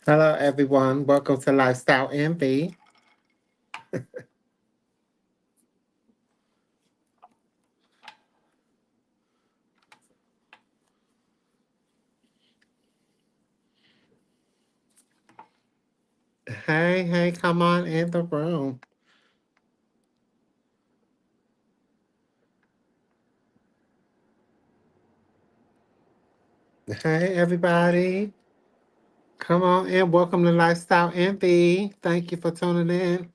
Hello, everyone. Welcome to Lifestyle Envy. Hey, hey, come on in the room. Hey, everybody. Come on in. Welcome to Lifestyle Envy. Thank you for tuning in.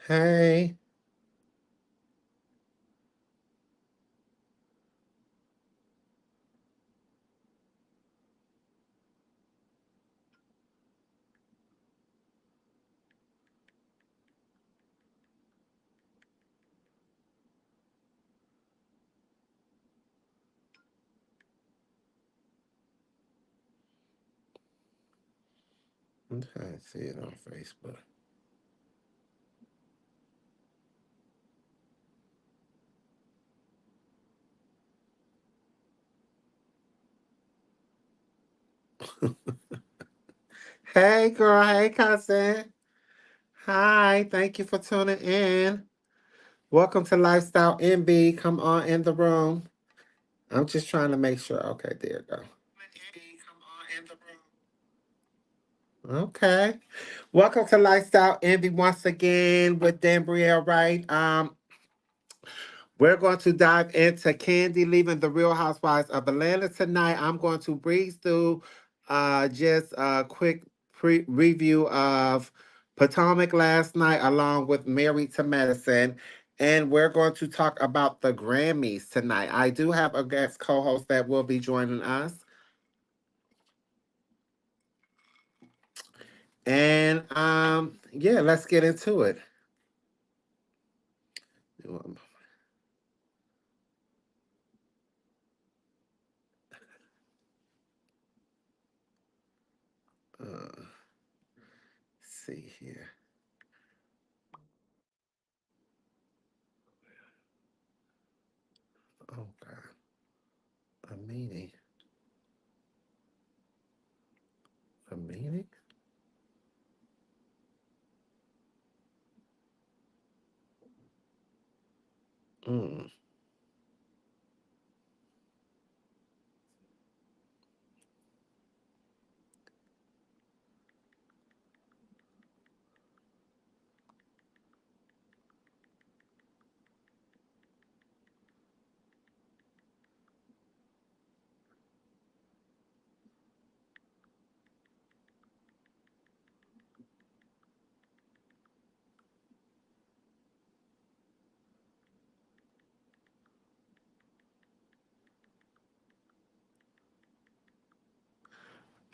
Hey, I'm trying to see it on Facebook. Hey, girl. Hey, cousin. Hi. Thank you for tuning in. Welcome to Lifestyle Envy. Come on in the room. I'm just trying to make sure. Okay, there you go. Okay. Welcome to Lifestyle Envy once again with Danbrielle Wright. We're going to dive into Kandi leaving the Real Housewives of Atlanta tonight. I'm going to breeze through just a quick review of Potomac last night, along with Married to Medicine. And we're going to talk about the Grammys tonight. I do have a guest co host that will be joining us. And yeah, let's get into it. Uh, see here. Oh, God. A meeting. A meeting? Mm.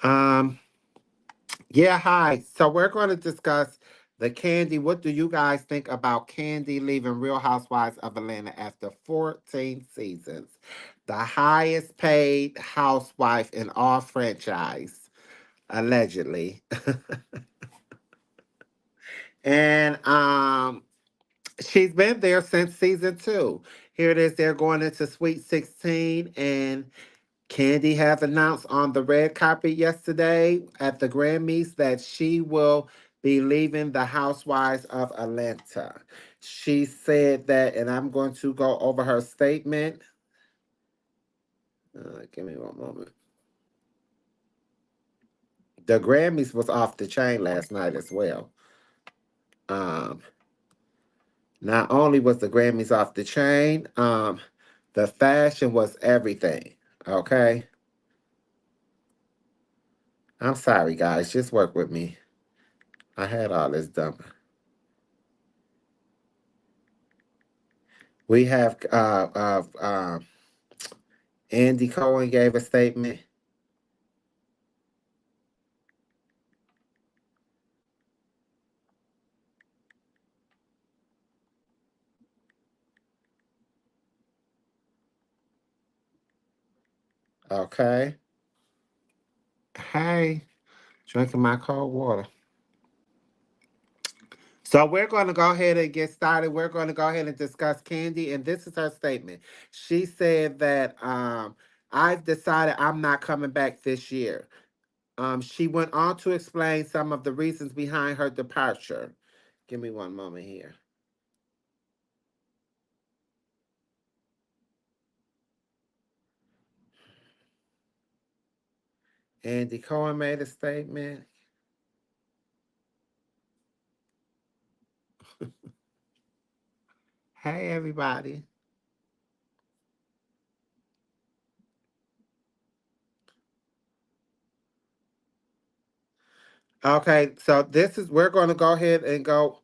Um, yeah, hi. So we're going to discuss the Candy. What do you guys think about Candy leaving Real Housewives of Atlanta after 14 seasons? The highest paid housewife in all franchise, allegedly. And she's been there since season two. Here it is, they're going into Sweet 16, and Candy has announced on the red carpet yesterday at the Grammys that she will be leaving the Housewives of Atlanta. She said that, and I'm going to go over her statement. Give me one moment. The Grammys was off the chain last night as well. Um, Not only was the Grammys off the chain, the fashion was everything. Okay, I'm sorry, guys. Just work with me. I had all this done. We have Andy Cohen gave a statement. Okay. Hey, drinking my cold water. So we're going to go ahead and get started. We're going to go ahead and discuss Candy, and this is her statement. She said that I've decided I'm not coming back this year. She went on to explain some of the reasons behind her departure. Give me one moment here. Andy Cohen made a statement. Hey, everybody. Okay, so this is we're going to go ahead and go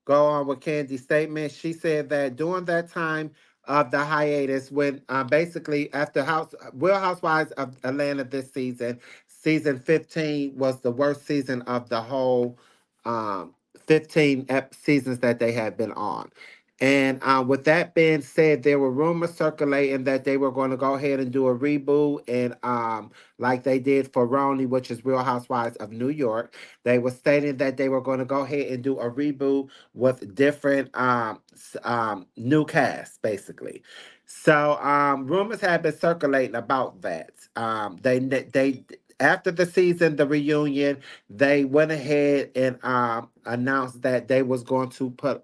on with Candy's statement. She said that during that time of the hiatus, when basically after Real Housewives of Atlanta this season, season 15 was the worst season of the whole 15 seasons that they had been on. And with that being said, there were rumors circulating that they were going to go ahead and do a reboot, and like they did for Roni, which is Real Housewives of New York. They were stating that they were going to go ahead and do a reboot with different new cast, basically. So rumors have been circulating about that. They after the season, the reunion, they went ahead and announced that they was going to put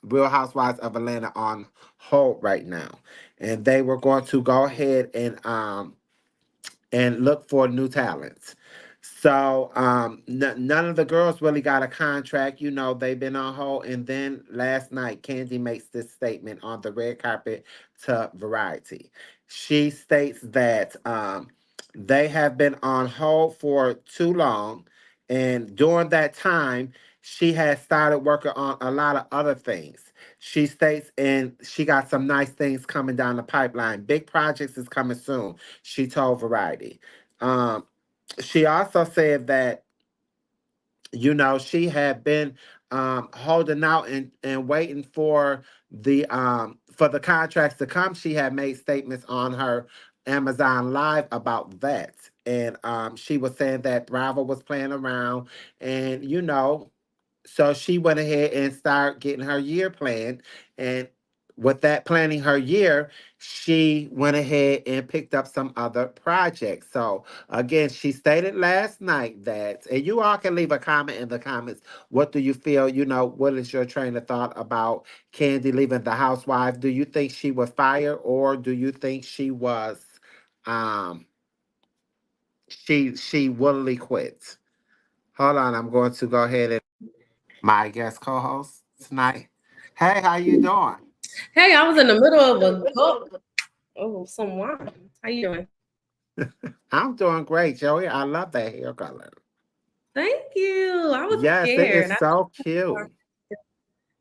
Real Housewives of Atlanta on hold right now, and they were going to go ahead and look for new talents. So none of the girls really got a contract. You know, they've been on hold. And then last night, Candy makes this statement on the red carpet to Variety. She states that they have been on hold for too long. And during that time, she has started working on a lot of other things. She states, and she got some nice things coming down the pipeline. Big projects is coming soon, she told Variety. Um, she also said that, she had been holding out and waiting for the contracts to come. She had made statements on her Amazon Live about that. And she was saying that Bravo was playing around, and so she went ahead and started getting her year planned. And with that planning her year, she went ahead and picked up some other projects. So again, she stated last night that, and you all can leave a comment in the comments. What do you feel? What is your train of thought about Candy leaving the housewife? Do you think she was fired, or do you think um she willingly quit? Hold on, I'm going to go ahead and my guest co-host tonight. Hey, how you doing? Hey, I was in the middle of a gulp of some wine. How you doing? I'm doing great, Joey. I love that hair color. Thank you. I was Yes, it scared. is so cute.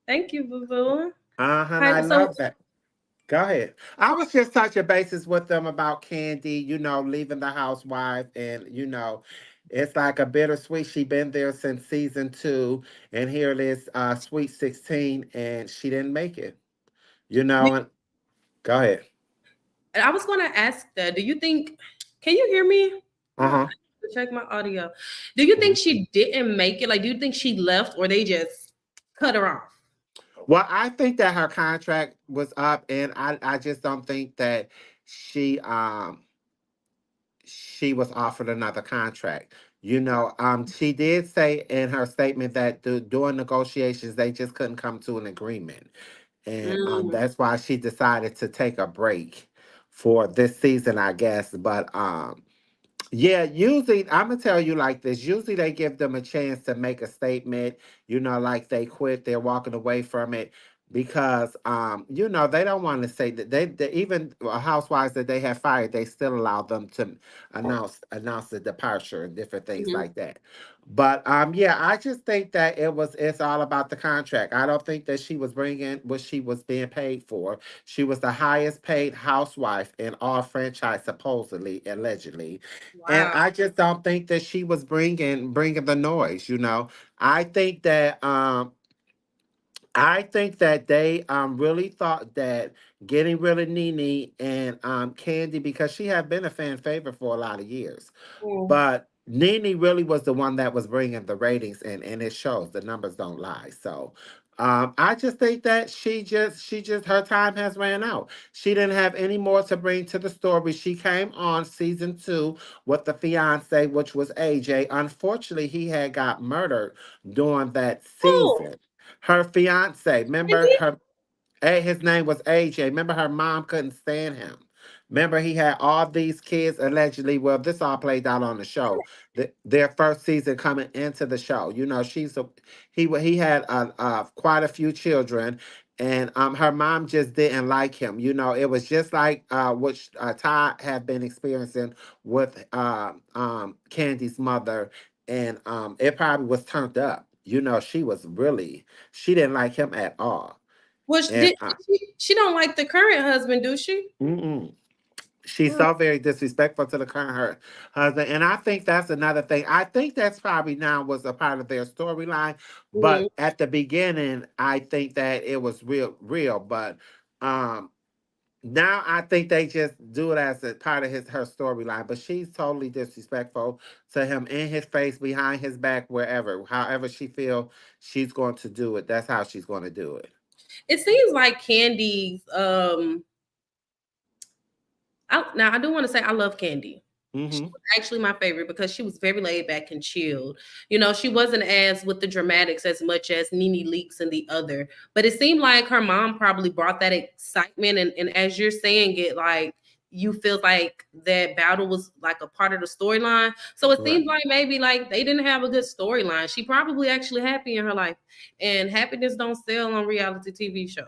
Thank you, Boo Boo. Uh-huh, and I Hi. So, love that. Go ahead. I was just touching bases with them about Candy, leaving the housewife, and it's like a bittersweet. She been there since season 2, and here it is, Sweet 16, and she didn't make it. And go ahead. I was going to ask that. Do you think? Can you hear me? Oh, I have Uh-huh. to check my audio. Do you think she didn't make it? Like, do you think she left, or they just cut her off? Well, I think that her contract was up, and I just don't think that she she was offered another contract. She did say in her statement that during negotiations they just couldn't come to an agreement, and Mm, that's why she decided to take a break for this season, I guess. But yeah, usually I'm gonna tell you like this. Usually they give them a chance to make a statement, like they quit, they're walking away from it because they don't want to say that they even housewives that they have fired, they still allow them to announce the departure and different things mhm. like that. But yeah, I just think that it's all about the contract. I don't think that she was bringing what she was being paid for. She was the highest paid housewife in all franchise, supposedly, allegedly, and Wow. I just don't think that she was bringing the noise. I think that they really thought that getting rid of Nene and Candy, because she had been a fan favorite for a lot of years, Mm. but Nene really was the one that was bringing the ratings in, and it shows the numbers don't lie. So, I just think that she just her time has ran out. She didn't have any more to bring to the story. She came on season two with the fiance, which was AJ. Unfortunately, he had got murdered during that Oh, season. Her fiance, remember really? her his name was AJ. Remember, her mom couldn't stand him. Remember, he had all these kids allegedly. Well, this all played out on the show. Their first season coming into the show. You know, he had quite a few children, and her mom just didn't like him. You know, it was just like what Todd had been experiencing with Candy's mother, and it probably was turned up. You know, she didn't like him at all. Well, And she don't like the current husband, do she? mm-mm. She's Mm. so very disrespectful to the current husband, and I think that's another thing. I think that's probably now was a part of their storyline, Mhm. but at the beginning, I think that it was real. But um, now I think they just do it as a part of her storyline. But she's totally disrespectful to him in his face, behind his back, wherever, however she feel she's going to do it. That's how she's going to do it. It seems like Candy's. Now I do want to say I love Candy. She Hmm. was actually my favorite because she was very laid back and chilled. You know, she wasn't as with the dramatics as much as Nene Leakes and the other. But it seemed like her mom probably brought that excitement. And as you're saying it, like you feel like that battle was like a part of the storyline. So it Right. seems like maybe like they didn't have a good storyline. She probably actually happy in her life. And happiness don't sell on reality TV shows.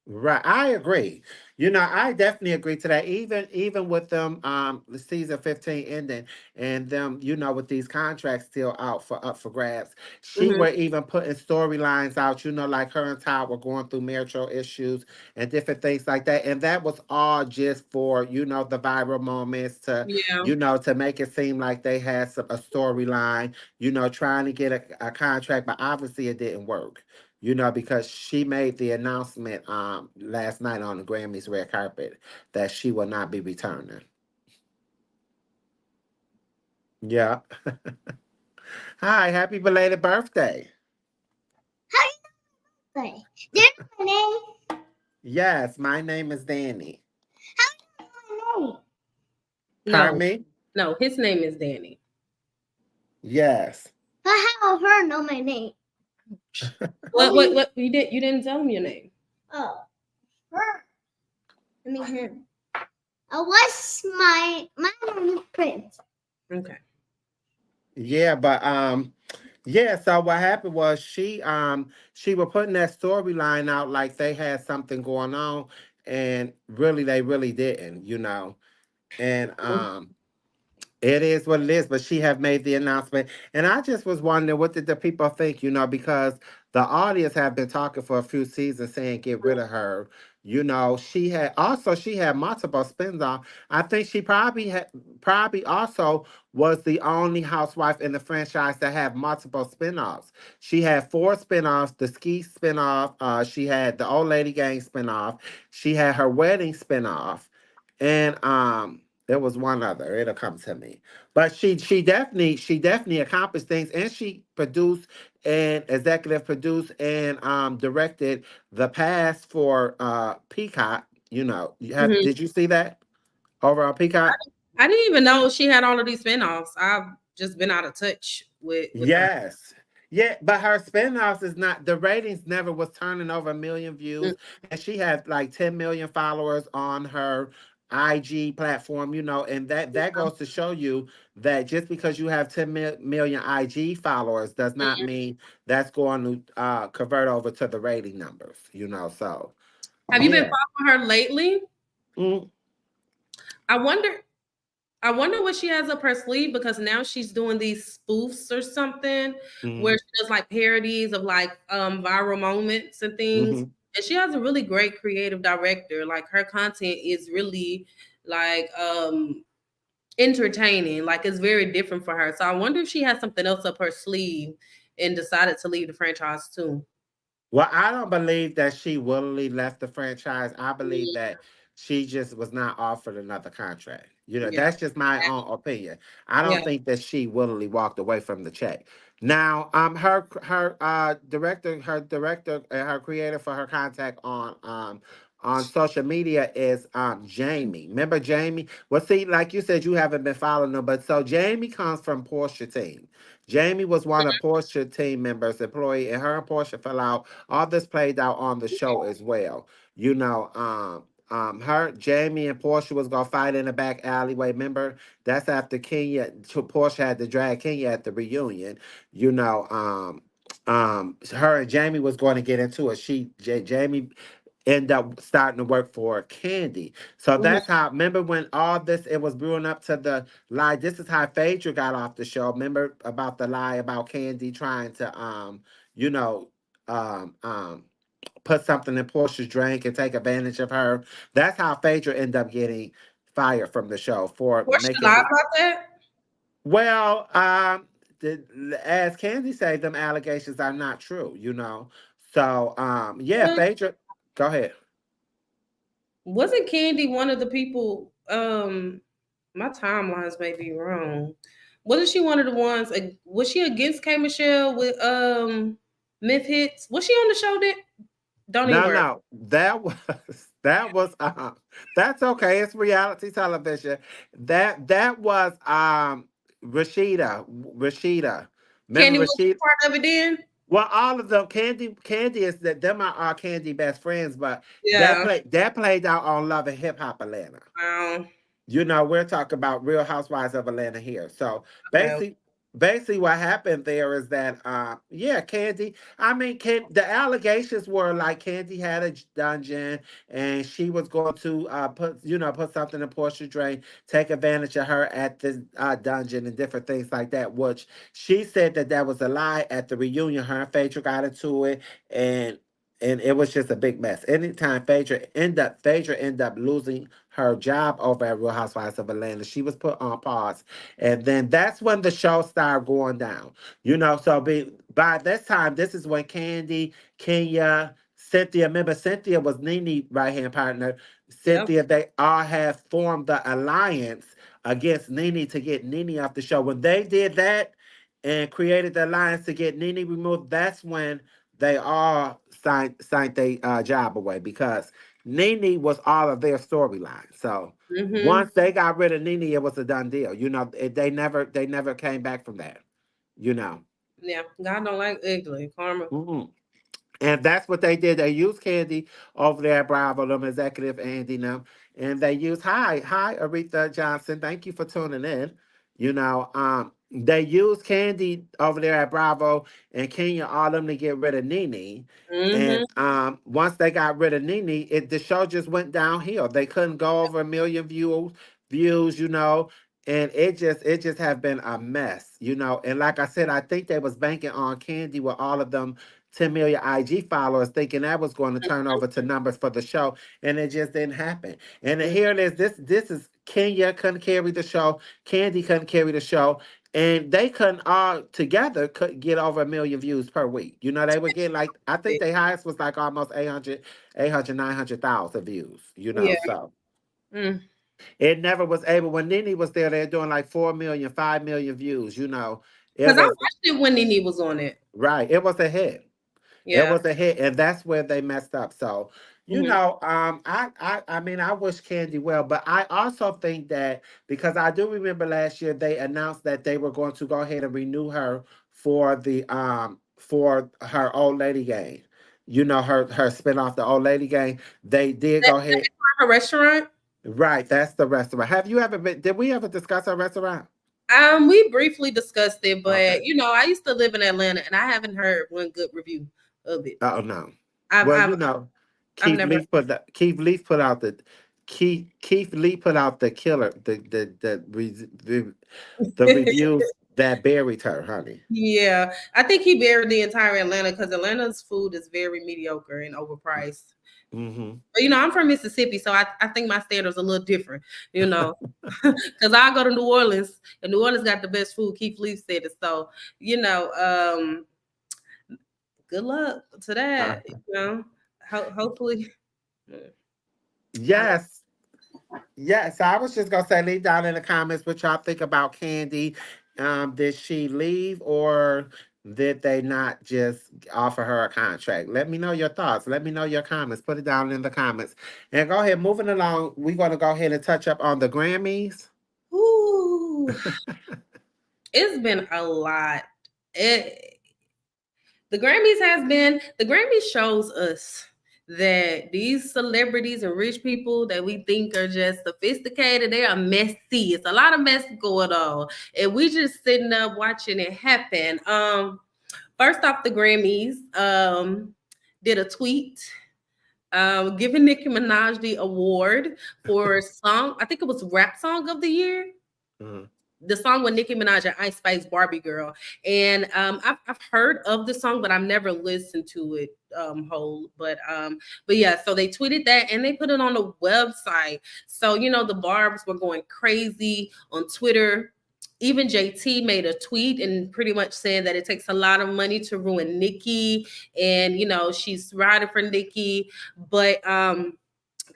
Right, I agree. You know, I definitely agree to that. Even with them, the season 15 ending, and them, you know, with these contracts still out for up for grabs, she Hmm. were even putting storylines out. You know, like her and Todd were going through marital issues and different things like that, and that was all just for the viral moments to Yeah. to make it seem like they had a storyline. Trying to get a contract, but obviously it didn't work, because she made the announcement last night on the Grammys red carpet that she will not be returning. Yeah. Hi, happy belated birthday. How do you say? Do you know my name? Yes, my name is Danny. How do you know my name? Pardon No, me? no, his name is Danny. Yes. But how her know my name? What? You didn't tell him your name. Oh, her. I mean him. What's my name is Prince. Okay. Yeah, but yeah, so what happened was she was putting that storyline out like they had something going on, and really they really didn't. And it is what it is, but she have made the announcement, and I just was wondering what did the people think, because the audience have been talking for a few seasons saying get rid of her. She had multiple spins off. I think she probably also was the only housewife in the franchise that had multiple spinoffs. She had four spinoffs: the ski spinoff, she had the old lady gang spinoff, she had her wedding spinoff, and there was one other. It'll come to me. But she definitely accomplished things, and she produced and executive produced and directed the past for Peacock. Hmm. Did you see that over on Peacock? I didn't even know she had all of these spinoffs. I've just been out of touch with her. Yes. Yeah, but her spinoffs is not the ratings never was turning over a million views, and she had like 10 million followers on her IG platform, and that goes to show you that just because you have 10 million IG followers does not mean that's going to convert over to the rating numbers. So Have you been yeah. following her lately? Mm-hmm. I wonder. I wonder what she has up her sleeve because now she's doing these spoofs or something where Mm-hmm. she does like parodies of like viral moments and things. Mm-hmm. And she has a really great creative director. Like her content is really like entertaining. Like it's very different for her. So I wonder if she has something else up her sleeve and decided to leave the franchise too. Well, I don't believe that she willingly left the franchise. I believe that. She just was not offered another contract. Yeah. That's just my own opinion. I Yeah. don't think that she willingly walked away from the check. Now, her director and her creator for her contact on social media is Jamie. Remember Jamie? Well, see, like you said, you haven't been following them, but so Jamie comes from Portia team. Jamie was one of Portia team members, employee, and her and Portia fell out. All this played out on the show as well. Her, Jamie, and Portia was gonna fight in the back alleyway. Remember, that's after Portia had to drag Kenya at the reunion. Her and Jamie was going to get into it. Jamie ended up starting to work for Kandi. So Mhm. that's how. Remember when all this it was brewing up to the lie. This is how Phaedra got off the show. Remember about the lie about Kandi trying to you know um um put something in Portia's drink and take advantage of her. That's how Phaedra ended up getting fired from the show for What she making lie the. about that? Well, the, as Candy said, them allegations are not true. So yeah, What? Phaedra. Go ahead. Wasn't Candy one of the people? My timelines may be wrong. Wasn't she one of the ones? Was she against K Michelle with Myth Hits? Was she on the show? That don't even No, worry. no, that was that was that's okay. It's reality television. That was Rashida. Candy Remember was Rashida? part of it then. Well, all of them, Candy is that them are our Candy best friends, but Yeah. that played out on Love and Hip Hop Atlanta. Um. We're talking about Real Housewives of Atlanta here. So Okay. basically, what happened there is that, yeah, Candy. I mean, the allegations were like Candy had a dungeon and she was going to put something in Portia Drain, take advantage of her at the dungeon and different things like that. Which she said that was a lie at the reunion. Her and Phaedra got into it, and it was just a big mess. Anytime Phaedra end up losing her job over at Real Housewives of Atlanta, she was put on pause, and then that's when the show started going down. So by this time, this is when Candy, Kenya, Cynthia. Remember, Cynthia was Nene right hand partner. Yep. Cynthia, they all have formed the alliance against Nene to get Nene off the show. When they did that and created the alliance to get Nene removed, that's when they all signed their job away because Nene was all of their storyline. So Mhm. once they got rid of Nene, it was a done deal. They never came back from that. You know. Yeah. God don't like ugly. Karma. Mhm. And that's what they did. They used Candy over there at Bravo, them executive Andy them, and they used hi Aretha Johnson. Thank you for tuning in. They used Candy over there at Bravo and Kenya all them to get rid of Nene. And Mhm. once they got rid of Nene, the show just went downhill. They couldn't go over a million views, and it just have been a mess. And like I said, I think they was banking on Candy with all of them 10 million IG followers, thinking that was going to turn over to numbers for the show, and it just didn't happen. And then Mhm. here it is. This is Kenya couldn't carry the show, Candy couldn't carry the show, and they couldn't all together could get over a million views per week. They would get like I think their highest was like almost 900,000 views. Yeah. So Mm. it never was able. When Nene was there, they're doing like 4 million, 5 million views. It Cause I was watched it when Nene was on it. right. It was a hit. It Yeah. was a hit, and that's where they messed up. So, Mhm. I mean, I wish Candy well, but I also think that because I do remember last year they announced that they were going to go ahead and renew her for her old lady game. Her spinoff, the old lady game. They did That go ahead. her restaurant. Right, that's the restaurant. Have you ever been? Did we ever discuss her restaurant? We briefly discussed it, Okay. but I used to live in Atlanta, and I haven't heard one good review of it. Oh no. I've Well, I've I've Keith never. Lee put the Keith Lee put out the killer the reviews that buried her, honey. Yeah, I think he buried the entire Atlanta because Atlanta's food is very mediocre and overpriced. Hmm. But I'm from Mississippi, so I think my standards are a little different. You know, because I go to New Orleans, and New Orleans got the best food. Keith Lee said it, so good luck to Uh, that. Hopefully. I yes, Yeah, so I was just gonna say, leave down in the comments what y'all think about Candy. Did she leave or did they not just offer her a contract? Let me know your thoughts. Let me know your comments. Put it down in the comments. And go ahead, moving along. We're gonna go ahead and touch up on the Grammys. Ooh, it's been a lot. It, the Grammys shows us that these celebrities and rich people that we think are just sophisticated, they are messy. It's a lot of mess going on. And we just sitting up watching it happen. First off, the Grammys did a tweet giving Nicki Minaj the award for song, I think it was rap song of the year, Mhm. the song with Nicki Minaj and Ice Spice Barbie Girl. And I've heard of the song, but I've never listened to it whole. But yeah, so they tweeted that and they put it on the website. So the Barbs were going crazy on Twitter. Even JT made a tweet and pretty much said that it takes a lot of money to ruin Nicki, and she's riding for Nicki, but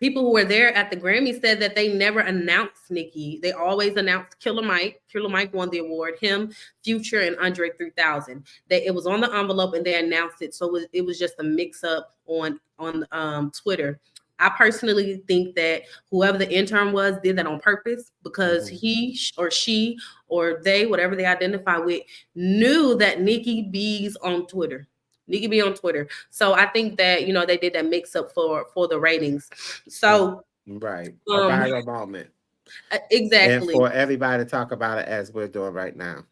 people who were there at the Grammy said that they never announced Nicki. They always announced Killer Mike. Killer Mike won the award. Him, Future, and Andre 3000. It was on the envelope and they announced it. So it was just a mix up on Twitter. I personally think that whoever the intern was did that on purpose because Mhm. he or she or they, whatever they identify with, knew that Nicki B's on Twitter. Nicki B on Twitter. So I think that they did that mix up for the ratings. Mm. So Right. A um viral moment. And exactly. for everybody to talk about it as we're doing right now.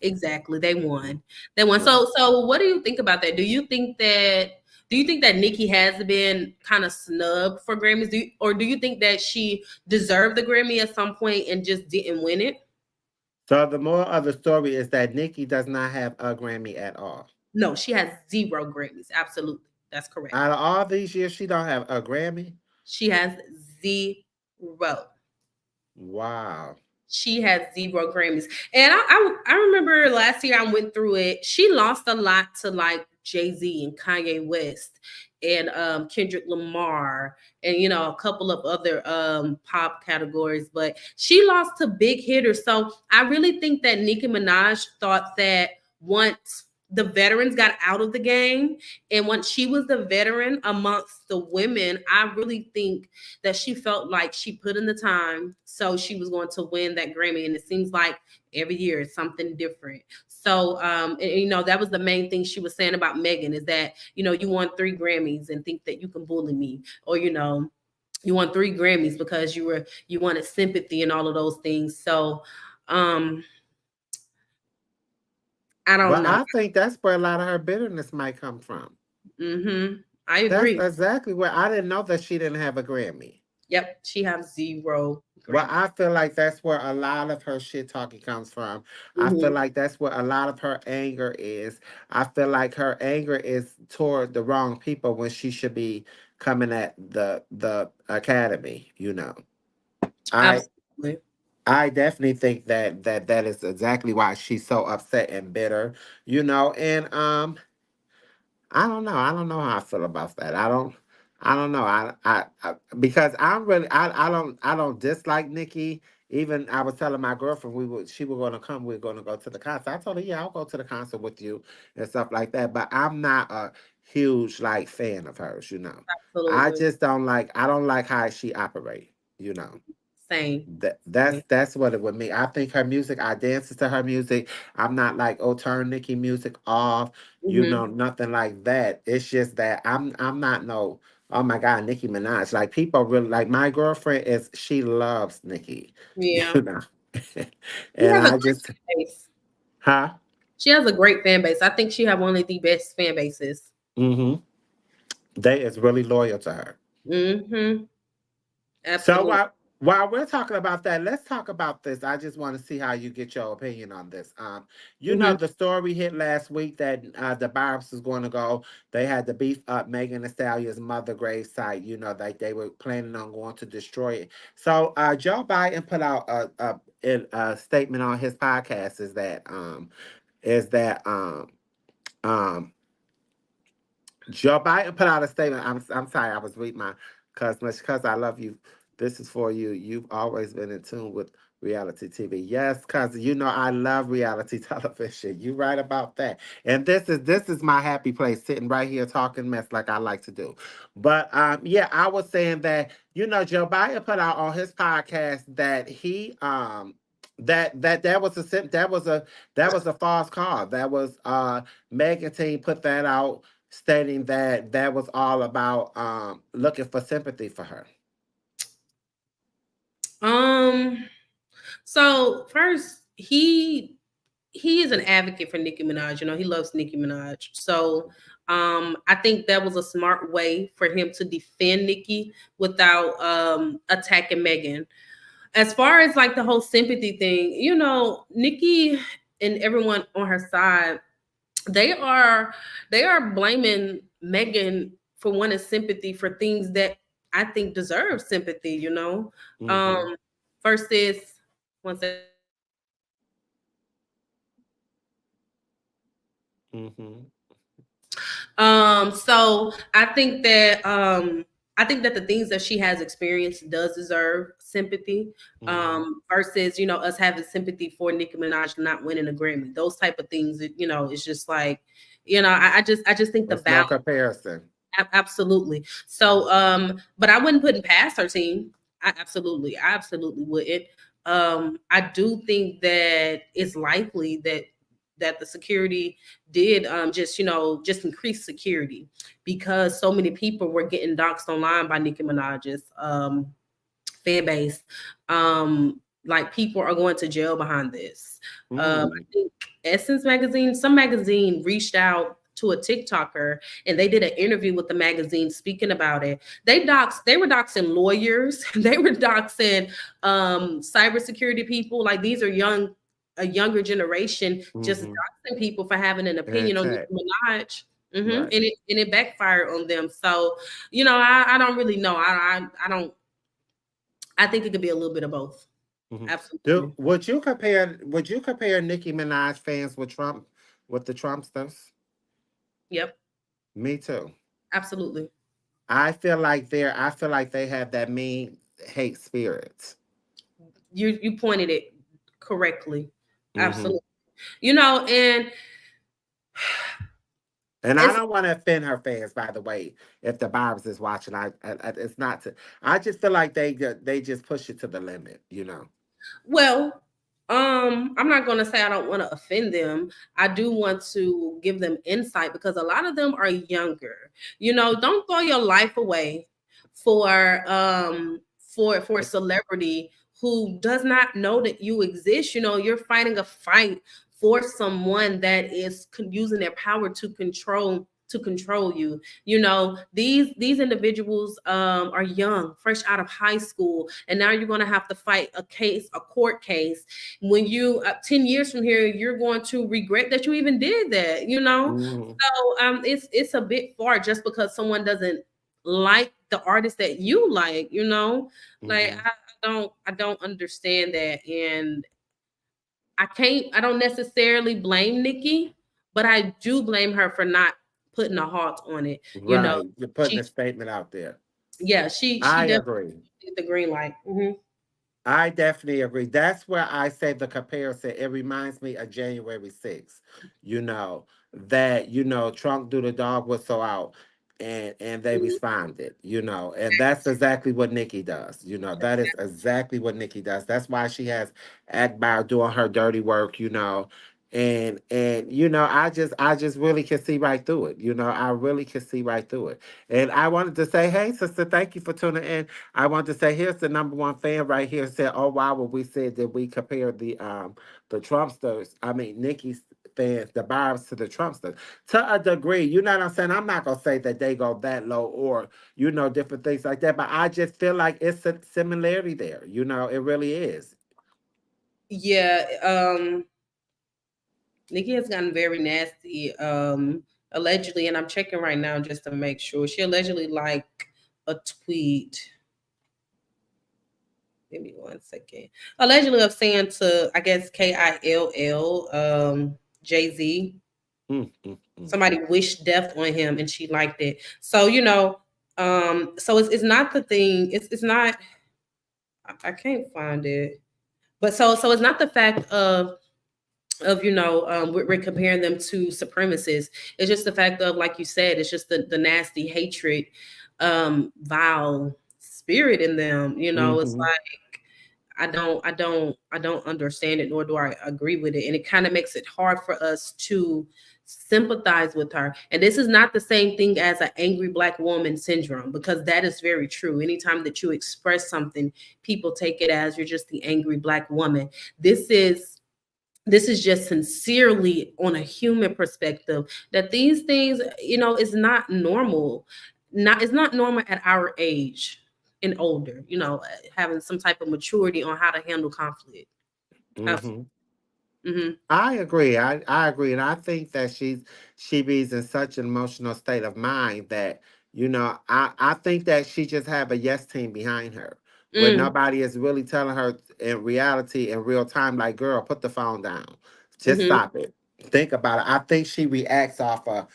Exactly. They won. They won. Right. So what do you think about that? Do you think that Nikki has been kind of snubbed for Grammys? Or do you think that she deserved the Grammy at some point and just didn't win it? So the moral of the story is that Nikki does not have a Grammy at all. No, she has zero Grammys. Absolutely. That's correct. Out of all these years, she don't have a Grammy. She has zero. Wow. She has zero Grammys. And I remember last year I went through it. She lost a lot to like Jay-Z and Kanye West and Kendrick Lamar and a couple of other pop categories, but she lost to big hitters. So I really think that Nicki Minaj thought that once the veterans got out of the game and once she was the veteran amongst the women, I really think that she felt like she put in the time, so she was going to win that Grammy. And it seems like every year it's something different. So, that was the main thing she was saying about Megan is that, you won 3 Grammys and think that you can bully me, or, you won 3 Grammys because you wanted sympathy and all of those things. So, um, I don't Well, know. I think that's where a lot of her bitterness might come from. I That's agree. exactly where I didn't know that she didn't have a Grammy. Yep, she has zero Well, Grammys. I feel like that's where a lot of her shit talking comes from. I feel Hmm. like that's where a lot of her anger is. I feel like her anger is toward the wrong people when she should be coming at the academy. I Absolutely. I definitely think that is exactly why she's so upset and bitter. And I don't know. I don't know how I feel about that. I don't know. Because I'm really I don't dislike Nikki. Even I was telling my girlfriend she was gonna come, we are gonna go to the concert. I told her, yeah, I'll go to the concert with you and stuff like that. But I'm not a huge like fan of hers. Absolutely. I don't like how she operate. Same. That that's Same. that's what it would mean. I think her music, I dances to her music. I'm not like, oh, turn Nicki music off, Hmm. nothing like that. It's just that I'm not no, oh my God, Nicki Minaj. Like people really like my girlfriend is she loves Nicki, Yeah. you know. She And has a I great just fan base. huh? She has a great fan base. I think she have one of the best fan bases. Mm-hmm. They is really loyal to her. Hmm. So Absolutely. while we're talking about that, let's talk about this. I just want to see how you get your opinion on this. Hmm. The story hit last week that the Barbs is going to go. They had to beef up Megan Thee Stallion's mother grave site. Like they were planning on going to destroy it. So Joe Biden put out a statement on his podcast. Is that Joe Biden put out a statement. I'm sorry, I was reading my cuz I love you. This is for you. You've always been in tune with reality TV. Yes, cousin. You know I love reality television. You right about that. And this is my happy place, sitting right here talking mess like I like to do. But yeah, I was saying that Joe Biden put out on his podcast that he that was that was a false call. That was Megan team put that out stating that that was all about looking for sympathy for her. Um. So first, he is an advocate for Nicki Minaj. You know, he loves Nicki Minaj. So I think that was a smart way for him to defend Nicki without attacking Megan. As far as like the whole sympathy thing, you know, Nicki and everyone on her side, they are they are blaming Megan for wanting sympathy for things that I think deserve sympathy, you know. Mm-hmm. Um versus one second. Mm-hmm. So I think that the things that she has experienced does deserve sympathy. Mm-hmm. Versus, you know, us having sympathy for Nicki Minaj not winning a Grammy. Those type of things, you know, it's just like, you know, I just think the There's no balance. comparison. Absolutely. So, but I wouldn't put it past her team. I absolutely wouldn't. I do think that it's likely that the security did just, you know, just increase security because so many people were getting doxxed online by Nicki Minaj's fan base. Like people are going to jail behind this. I Mm. think Essence magazine, some magazine reached out to a TikToker and they did an interview with the magazine speaking about it. They were doxing lawyers, they were doxing cybersecurity people. Like these are a younger generation just Mm-hmm. doxing people for having an opinion And on Nicki tech. Minaj. Right. And it backfired on them. So, you know, I don't really know. I don't. I think it could be a little bit of both. Mm-hmm. Absolutely. Would you compare Nicki Minaj fans with the Trumpsters? Yep. Me too. Absolutely. I feel like they have that mean hate spirit. You pointed it correctly. Mm-hmm. Absolutely. You know, and And I it's don't want to offend her fans, by the way. If the Barb's is watching, it's not to. I just feel like they just push it to the limit. well, I'm not going to say I don't want to offend them. I do want to give them insight because a lot of them are younger. You know, don't throw your life away for a celebrity who does not know that you exist. You know, you're fighting a fight for someone that is using their power to control you. You know, these individuals are young, fresh out of high school, and now you're going to have to fight a court case. When you 10 years from here, you're going to regret that you even did that. You know, Mm-hmm. so it's a bit far just because someone doesn't like the artist that you like. You know, like Mm-hmm. I don't understand that, and I don't necessarily blame Nikki, but I do blame her for not putting a halt on it. You know, Right. You're putting she a statement out there. yeah, she I definitely agree. did the green light. I definitely agree. That's where I say the comparison. It reminds me of January 6th. Trump do the dog whistle out and they Mhm. responded. And that's exactly what Nikki does. That is exactly what Nikki does. That's why she has Akbar doing her dirty work. And I just really can see right through it. I really can see right through it. And I wanted to say, hey, sister, thank you for tuning in. I want to say here's the number one fan right here said, "Oh wow, when we said that we compared the Trumpsters, I mean Nikki's fans, the Barbs to the Trumpsters to a degree. You know what I'm saying? I'm not gonna say that they go that low or different things like that, but I just feel like it's a similarity there. It really is. Yeah, Nikki has gotten very nasty. Allegedly, and I'm checking right now just to make sure. She allegedly like a tweet. Give me one second. Allegedly of saying to I guess KILL Jay Z. Mm, mm, mm. Somebody wished death on him and she liked it. So, you know, so it's not the thing. It's not. I can't find it. But so it's not the fact of we're comparing them to supremacists. It's just the fact of, like you said, it's just the nasty hatred, vile spirit in them. It's Hmm. like I don't understand it, nor do I agree with it, and it kind of makes it hard for us to sympathize with her. And this is not the same thing as an angry black woman syndrome, because that is very true. Anytime that you express something, people take it as you're just the angry black woman. This is just sincerely on a human perspective, that these things, is not normal. It's not normal at our age and older, having some type of maturity on how to handle conflict. Hmm. Absolutely. Hmm. I agree. I agree, and I think that she be's in such an emotional state of mind that I think that she just have a yes team behind her, where Mm, nobody is really telling her in reality in real time, like, girl, put the phone down, just hmm. stop it, think about it. I think she reacts off of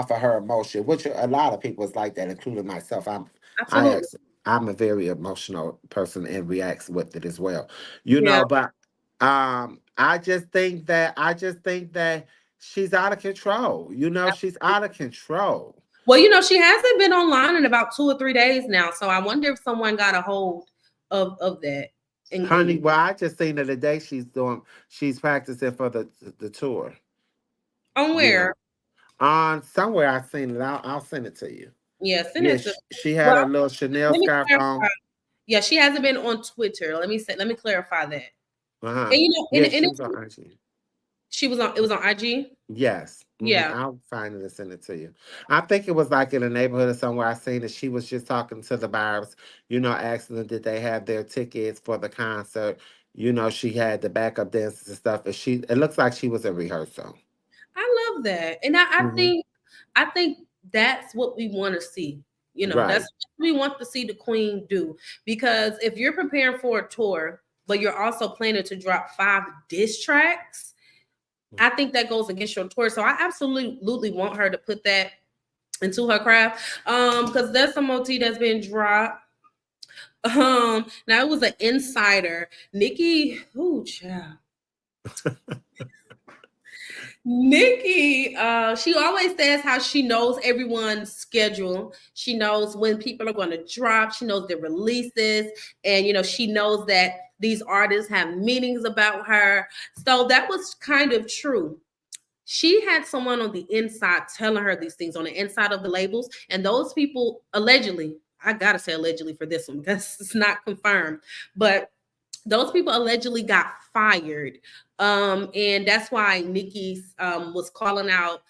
her emotion, which a lot of people is like that, including myself. I Absolutely. ex- I'm a very emotional person and reacts with it as well, Yeah. but I just think that she's out of control. She's out of control. Well, she hasn't been online in about 2 or 3 days now, so I wonder if someone got a hold of that. Honey, And well, I just seen her today. She's practicing for the tour. on You where? know, on somewhere I seen it. I'll send it to you. Yeah, send Yeah, it to. she had Well, a little Chanel let me scarf clarify. on. Yeah, she hasn't been on Twitter. Let me clarify that. Uh-huh. And Yeah, she was on IG. she was on. It was on IG. Yes. Yeah, I'll find it and send it to you. I think it was like in a neighborhood or somewhere. I seen that she was just talking to the buyers, asking them did they have their tickets for the concert. She had the backup dancers and stuff. And it looks like she was in rehearsal. I love that, and Hmm. I think that's what we want to see. That's Right. what we want to see the queen do. Because if you're preparing for a tour, but you're also planning to drop 5 diss tracks, I think that goes against your tour. So I absolutely want her to put that into her craft. Because that's some OT that's been dropped. Now it was an insider. Nikki, ooh, child. Nikki, she always says how she knows everyone's schedule. She knows when people are going to drop. She knows their releases, and she knows that these artists have meanings about her. So that was kind of true. She had someone on the inside telling her these things on the inside of the labels, and those people allegedly. I gotta say allegedly for this one because it's not confirmed, but those people allegedly got fired. And that's why Nikki was calling out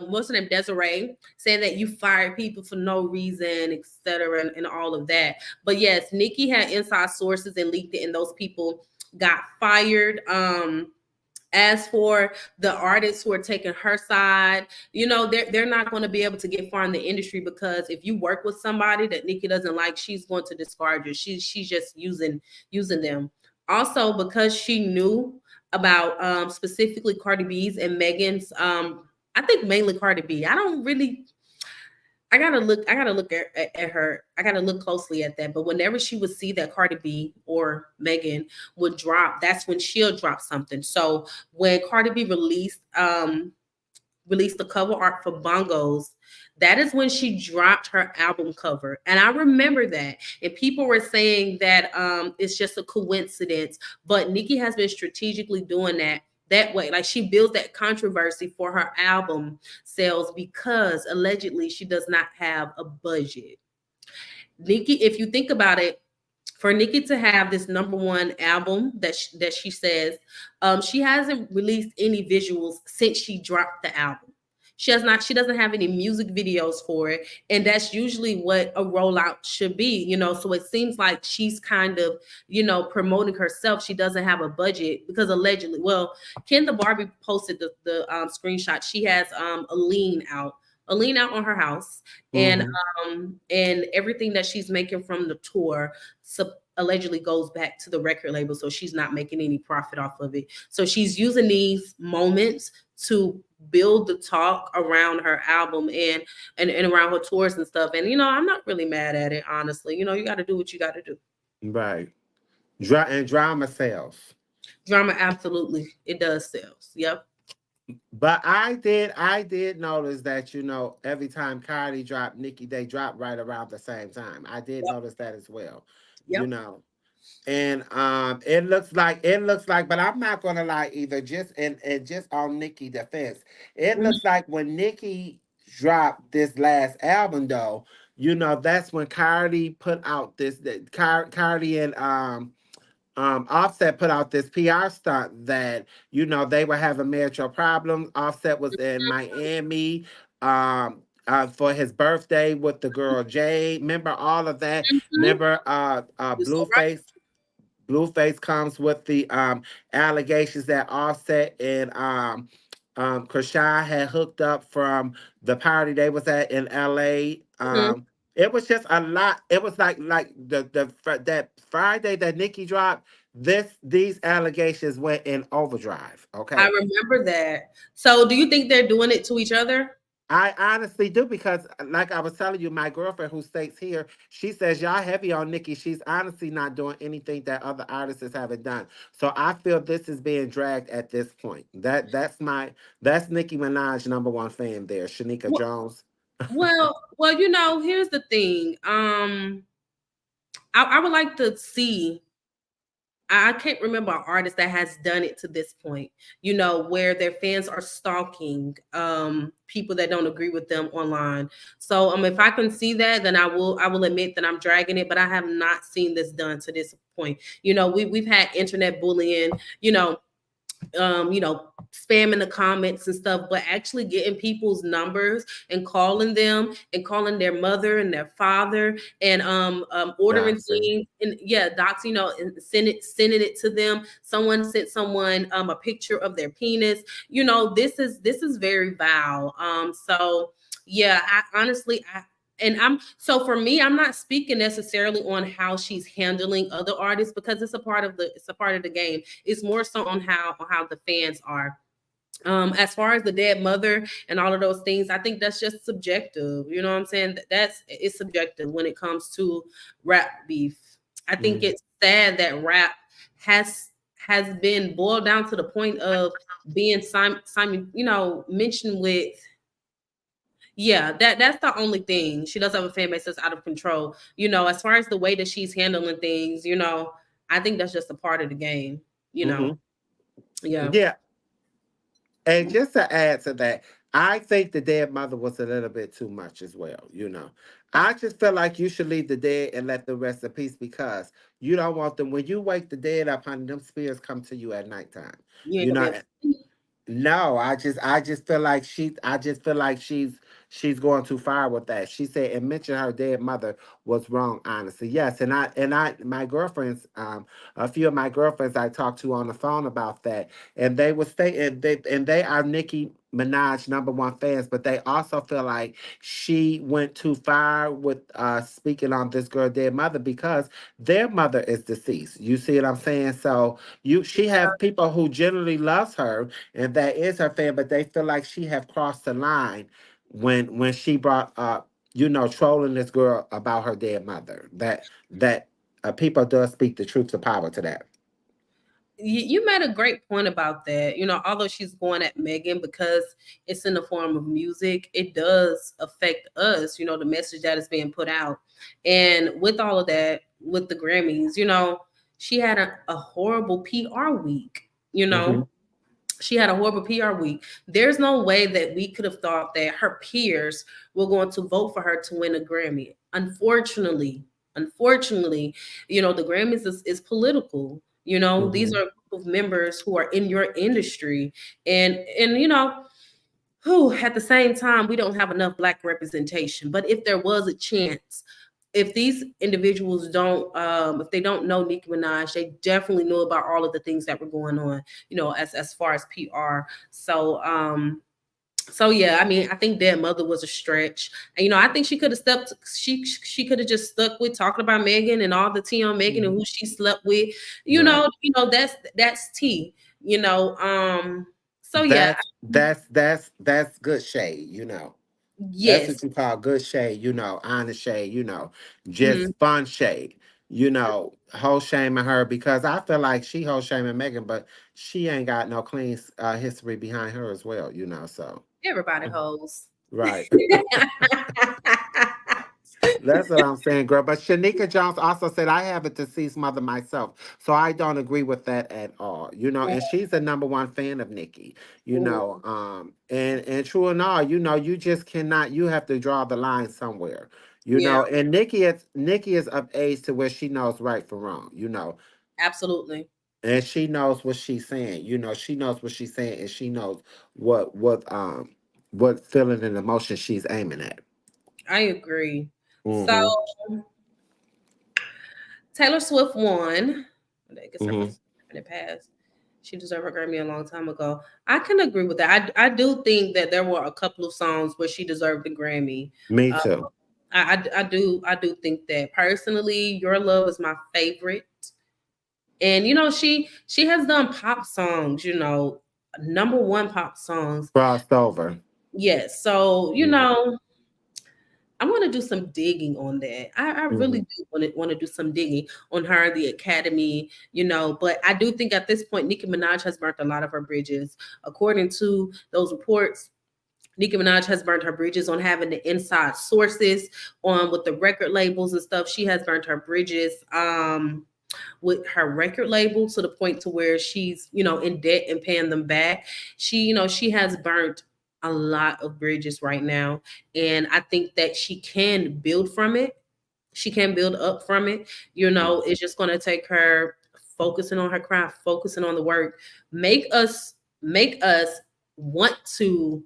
what's her name, Desiree, saying that you fired people for no reason, etc., and all of that. But yes, Nikki had inside sources and leaked it, and those people got fired. As for the artists who are taking her side, they're not going to be able to get far in the industry, because if you work with somebody that Nikki doesn't like, she's going to discard you. She's just using them. Also, because she knew about specifically Cardi B's and Megan's, I think mainly Cardi B. I don't really. I gotta look at her. I gotta look closely at that. But whenever she would see that Cardi B or Megan would drop, that's when she'll drop something. So when Cardi B released the cover art for Bongos, that is when she dropped her album cover. And I remember that. And people were saying that it's just a coincidence, but Nikki has been strategically doing that way. Like, she builds that controversy for her album sales because allegedly she does not have a budget. Nikki, if you think about it, for Nikki to have this number one album that she says, she hasn't released any visuals since she dropped the album. She doesn't have any music videos for it, and that's usually what a rollout should be. So it seems like she's kind of promoting herself. She doesn't have a budget because allegedly, well, Ken the Barbie posted the screenshot. She has a lean out on her house, and Hmm. and everything that she's making from the tour allegedly goes back to the record label, so she's not making any profit off of it. So she's using these moments to build the talk around her album and around her tours and stuff. And I'm not really mad at it, honestly. You got to do what you got to do. Right. And drama sells. Drama, absolutely, it does sales. Yep. But I did notice that every time Cardi dropped Nicki, they dropped right around the same time. I did Yep. notice that as well. You Yep. know, and it looks like, but I'm not gonna lie either. And just on Nicki defense, it Mhm. looks like when Nicki dropped this last album, though, that's when Cardi put out Cardi and Offset put out this PR stunt that they were having marital problems. Offset was in Miami for his birthday with the girl Jade. Remember all of that? Mhm. Remember You're so right. Blueface comes with the allegations that Offset and Krishan had hooked up from the party they was at in LA. Mhm. It was just a lot. It was like that Friday that Nikki dropped. These allegations went in overdrive. I Okay. remember that. So, do you think they're doing it to each other? I honestly do because, like I was telling you, my girlfriend who stays here, she says y'all heavy on Nikki. She's honestly not doing anything that other artists haven't done. So I feel this is being dragged at this point. That's Nicki Minaj number one fan there, Shanika Well, Jones. here's the thing. I would like to see. I can't remember an artist that has done it to this point, where their fans are stalking people that don't agree with them online. So if I can see that, then I will admit that I'm dragging it, but I have not seen this done to this point. We've had internet bullying, you know, spamming the comments and stuff, but actually getting people's numbers and calling them and calling their mother and their father and ordering Dotson. things and yeah, docs, and sending it to them. Someone sent someone a picture of their penis. This is very vile. So yeah, I honestly I and I'm so for me, I'm not speaking necessarily on how she's handling other artists because it's a part of the game. It's more so on how the fans are. As far as the dead mother and all of those things, I think that's just subjective. You know what I'm saying? That's it's subjective when it comes to rap beef. I think Mhm. it's sad that rap has been boiled down to the point of being Simon, mentioned with yeah, that's the only thing. She does have a fan base that's out of control. As far as the way that she's handling things, I think that's just a part of the game. You know, Mhm. yeah, Yeah, and just to add to that, I think the dead mother was a little bit too much as well. I just feel like you should leave the dead and let them rest in peace because you don't want them when you wake the dead up, honey. Them spirits come to you at nighttime. you ain't You gonna be know, able to sleep. no, I just feel like she's going too far with that. She said and mentioned her dead mother was wrong, honestly. Yes, and I my girlfriends, a few of my girlfriends I talked to on the phone about that, and they would stay and they are Nicki Minaj number one fans, but they also feel like she went too far with speaking on this girl dead mother because their mother is deceased. You see what I'm saying? So she have people who generally loves her and that is her fan, but they feel like she have crossed the line when she brought up, trolling this girl about her dead mother. That people does speak the truth to power to that. You made a great point about that. Although she's going at Megan because it's in the form of music, it does affect us. The message that is being put out, and with all of that, with the Grammys, she had a horrible PR week. You Hmm. know, she had a horrible PR week. There's no way that we could have thought that her peers were going to vote for her to win a Grammy. Unfortunately, the Grammys is political. These Hmm. are a group of members who are in your industry, and who at the same time we don't have enough black representation. But if there was a chance, if these individuals don't if they don't know Nicki Minaj, they definitely know about all of the things that were going on, as far as PR. So yeah, I mean, I think Dead Mother was a stretch. And I think she could have stepped she could have just stuck with talking about Megan and all the tea on Megan and Hmm. who she slept with. Right. That's tea, so yeah, That's good shade. That's yes. what you call good shade, honest shade, just Mhm. fun shade. whole shaming her because I feel like she whole shaming Megan, but she ain't got no clean history behind her as well, so Everybody hoes. right. That's what I'm saying, girl. But Shanika Jones also said, I have a deceased mother myself. So I don't agree with that at all. And she's the number one fan of Nikki, Mhm. and true and all, you just cannot, you have to draw the line somewhere. Yeah, And Nikki is of age to where she knows right from wrong, absolutely. and she knows what she's saying. She knows what she's saying, and she knows what feeling and emotion she's aiming at. I agree. So Mm-hmm. Taylor Swift won. I guess her Mm-hmm. first in the past. She deserved her Grammy a long time ago. I can agree with that. I do think that there were a couple of songs where she deserved the Grammy. Me Uh, too. I do think that personally, Your Love is my favorite. And she has done pop songs, number one pop songs. Crossed over. Yes. So, Hmm. I want to do some digging on that. I really Hmm. do want to do some digging on her, the Academy, But I do think at this point, Nicki Minaj has burnt a lot of her bridges. According to those reports, Nicki Minaj has burnt her bridges on having the inside sources on with the record labels and stuff. She has burnt her bridges. With her record label to the point to where she's in debt and paying them back. She has burnt a lot of bridges right now, and I think that she can build from it. She can build up from it. It's just going to take her focusing on her craft, focusing on the work, make us want to.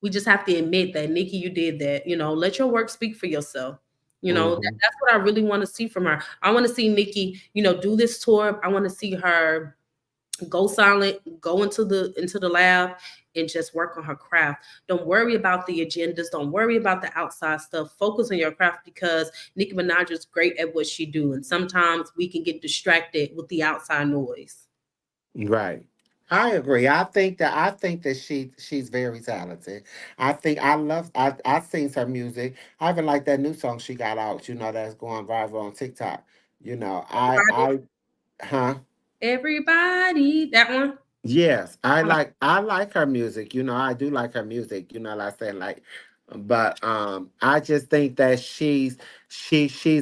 We just have to admit that, Nikki, you did that. Let your work speak for yourself. Hmm. That's what I really want to see from her. I want to see Nikki, do this tour. I want to see her go silent, go into the lab and just work on her craft. Don't worry about the agendas. Don't worry about the outside stuff. Focus on your craft because Nicki Minaj is great at what she do. And sometimes we can get distracted with the outside noise. Right. I agree. I think that she's very talented. I've seen her music. I even like that new song she got out, that's going viral on TikTok. You know, I Everybody, I huh? everybody, that one. Yes, I I like like I like her music. I do like her music. Like I said, but I just think that she's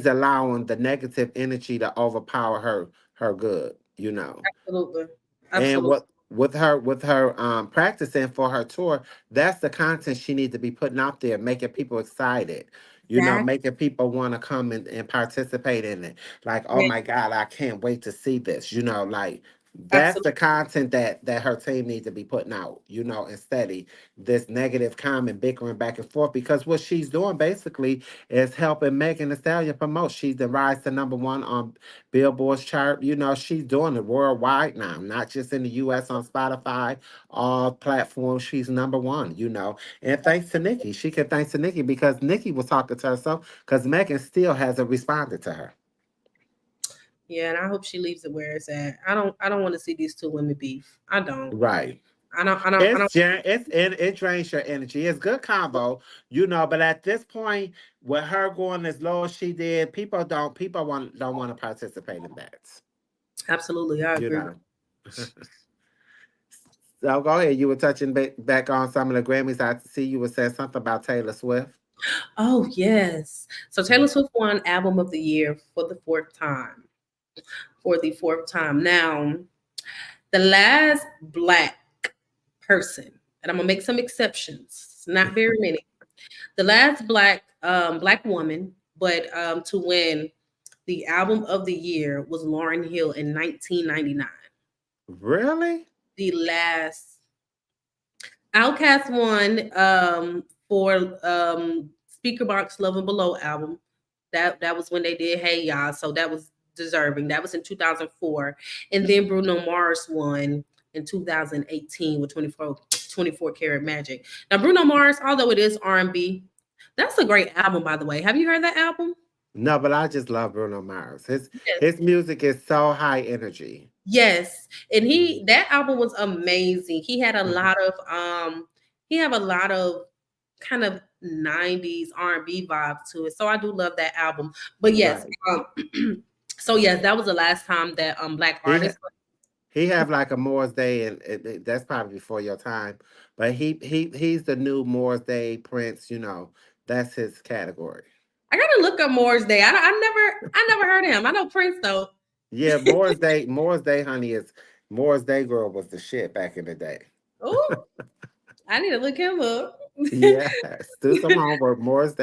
allowing the negative energy to overpower her good. absolutely, And absolutely. with her practicing for her tour, that's the content she needs to be putting out there, making people excited, That, making people want to come and participate in it. Like, oh yeah, my God, I can't wait to see this. Like that's the absolutely. content that her team needs to be putting out, instead of this negative comment bickering back and forth. Because what she's doing basically is helping Megan Thee Stallion promote. She's the rise to number one on Billboard's chart. She's doing it worldwide now, not just in the US on Spotify, all platforms. She's number one, And thanks to Nikki. She can thanks to Nikki because Nikki was talking to herself because Megan still hasn't responded to her. Yeah, and I hope she leaves it where it's at. I don't want to see these two women beef. I don't. Right. I don't. It drains your energy. It's good combo, but at this point, with her going as low as she did, people don't want to participate in that. Absolutely, I You agree. know. So go ahead. You were touching back on some of the Grammys. I see you were saying something about Taylor Swift. Oh yes. So Taylor Mhm. Swift won Album of the Year for the fourth time. For the fourth time. Now, the last black person, and I'm gonna make some exceptions. It's not very many. The last black woman, but to win the Album of the Year was Lauryn Hill in 1999. Really? The last Outkast won for Speaker Box Love and Below album. That was when they did Hey Ya, so that was deserving. That was in 2004. And then Bruno Mars won in 2018 with 24 Karat Magic. Now Bruno Mars, although it is R&B, that's a great album by the way. Have you heard that album? No, but I just love Bruno Mars. His Yes. his music is so high energy. Yes. And Mhm. that album was amazing. Mhm. He have a lot of kind of 90s R&B vibe to it. So I do love that album. But yes, Right. So yes, that was the last time that black He ha- artists. he have like a Moore's Day, and that's probably before your time. But he's the new Moore's Day Prince. You know, that's his category. I gotta look up Moore's Day. I never heard of him. I know Prince though. Yeah, Moore's Day, honey, is Moore's Day girl was the shit back in the day. Oh, I need to look him up. Yes, do some homework. Moore's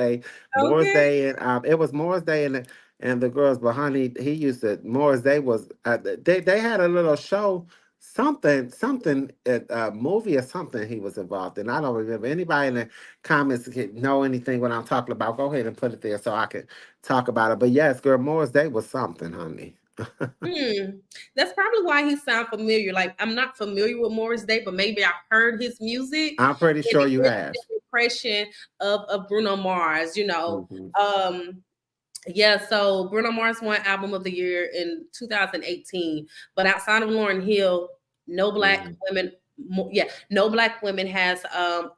Okay. Day, and it was Moore's Day and the girls. But honey, he used to Moore's Day was they had a little show, something movie or something he was involved in. I don't remember. Anybody in the comments can know anything what I'm talking about? Go ahead and put it there so I can talk about it. But yes, girl, Moore's Day was something, honey. Hmm. That's probably why he sound familiar. Like I'm not familiar with Morris Day, but maybe I heard his music I'm pretty and sure it you gives have. me the impression of Bruno Mars, you know. Hmm. Um yeah, so Bruno Mars won album of the year in 2018, but outside of Lauryn Hill, no black Hmm. women no black women has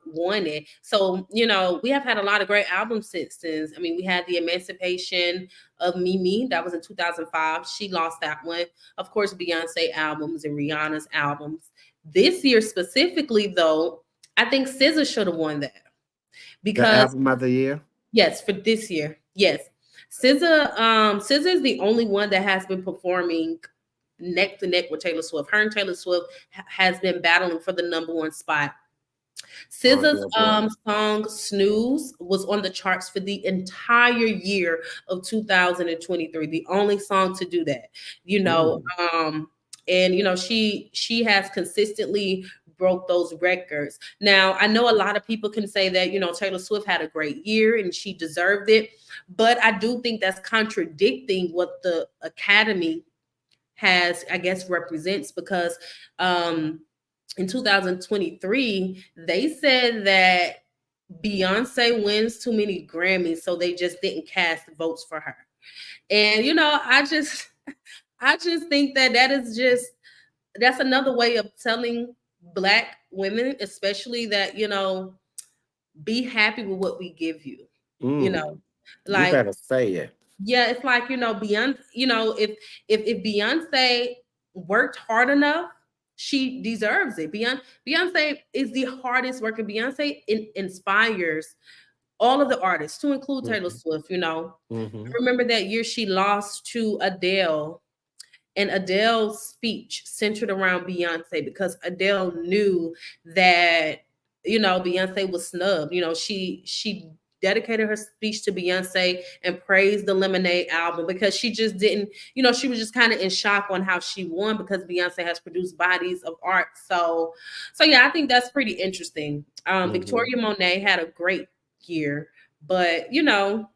won it. So, you know, we have had a lot of great albums since. I mean, we had the Emancipation of Mimi, that was in 2005. She lost that one. Of course, Beyonce albums and Rihanna's albums. This year specifically though, I think SZA should have won that The because album of the year. yes, for this year. Yes. SZA is the only one that has been performing neck to neck with Taylor Swift. Her and Taylor Swift has been battling for the number one spot. On SZA's Billboard. song Snooze was on the charts for the entire year of 2023. The only song to do that, you know. Mm. And you know, she has consistently broke those records. Now, I know a lot of people can say that, you know, Taylor Swift had a great year and she deserved it, but I do think that's contradicting what the Academy has, I guess, represents because in 2023, they said that Beyonce wins too many Grammys, so they just didn't cast votes for her. And you know, I just think that that is just that's another way of telling black women, especially that, you know, be happy with what we give you. You know, Mm. You like better say it. yeah, it's like, you know, Beyonce, you know, if Beyonce worked hard enough, she deserves it. Beyonce is the hardest worker. Beyonce inspires all of the artists, to include Taylor Hmm. Swift, you know. Hmm. I remember that year she lost to Adele, and Adele's speech centered around Beyonce because Adele knew that, you know, Beyonce was snubbed. You know, she dedicated her speech to Beyonce and praised the Lemonade album because she just didn't, you know, she was just kind of in shock on how she won because Beyonce has produced bodies of art. So yeah, I think that's pretty interesting. Hmm. Victoria Monet had a great year, but you know,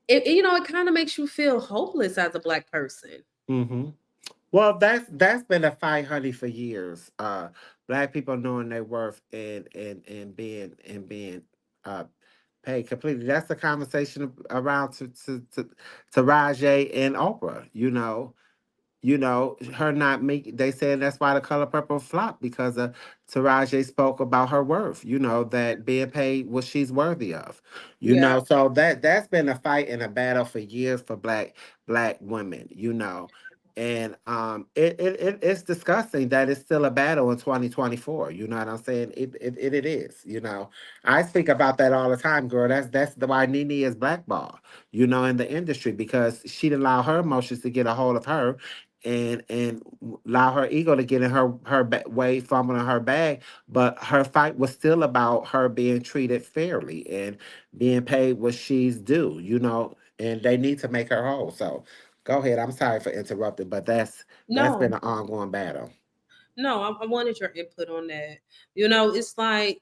it kind of makes you feel hopeless as a black person. Hmm. Well, that's been a fight, honey, for years. Black people knowing their worth and being uh paid completely. That's the conversation around to Rajay and Oprah. Her not make. They said that's why the color purple flopped because Taraji spoke about her worth. That being paid what she's worthy of. Yeah. So that's been a fight and a battle for years for black women. And it's disgusting that it's still a battle in 2024. You know what I'm saying? It is. I speak about that all the time, girl. That's why Nene is blackballed. In the industry because she didn't allow her emotions to get a hold of her and allow her ego to get in her way, fumbling her bag. But her fight was still about her being treated fairly and being paid what she's due. And they need to make her whole. So go ahead. I'm sorry for interrupting, but that's been No, an ongoing battle. no, I wanted your input on that. You know, it's like,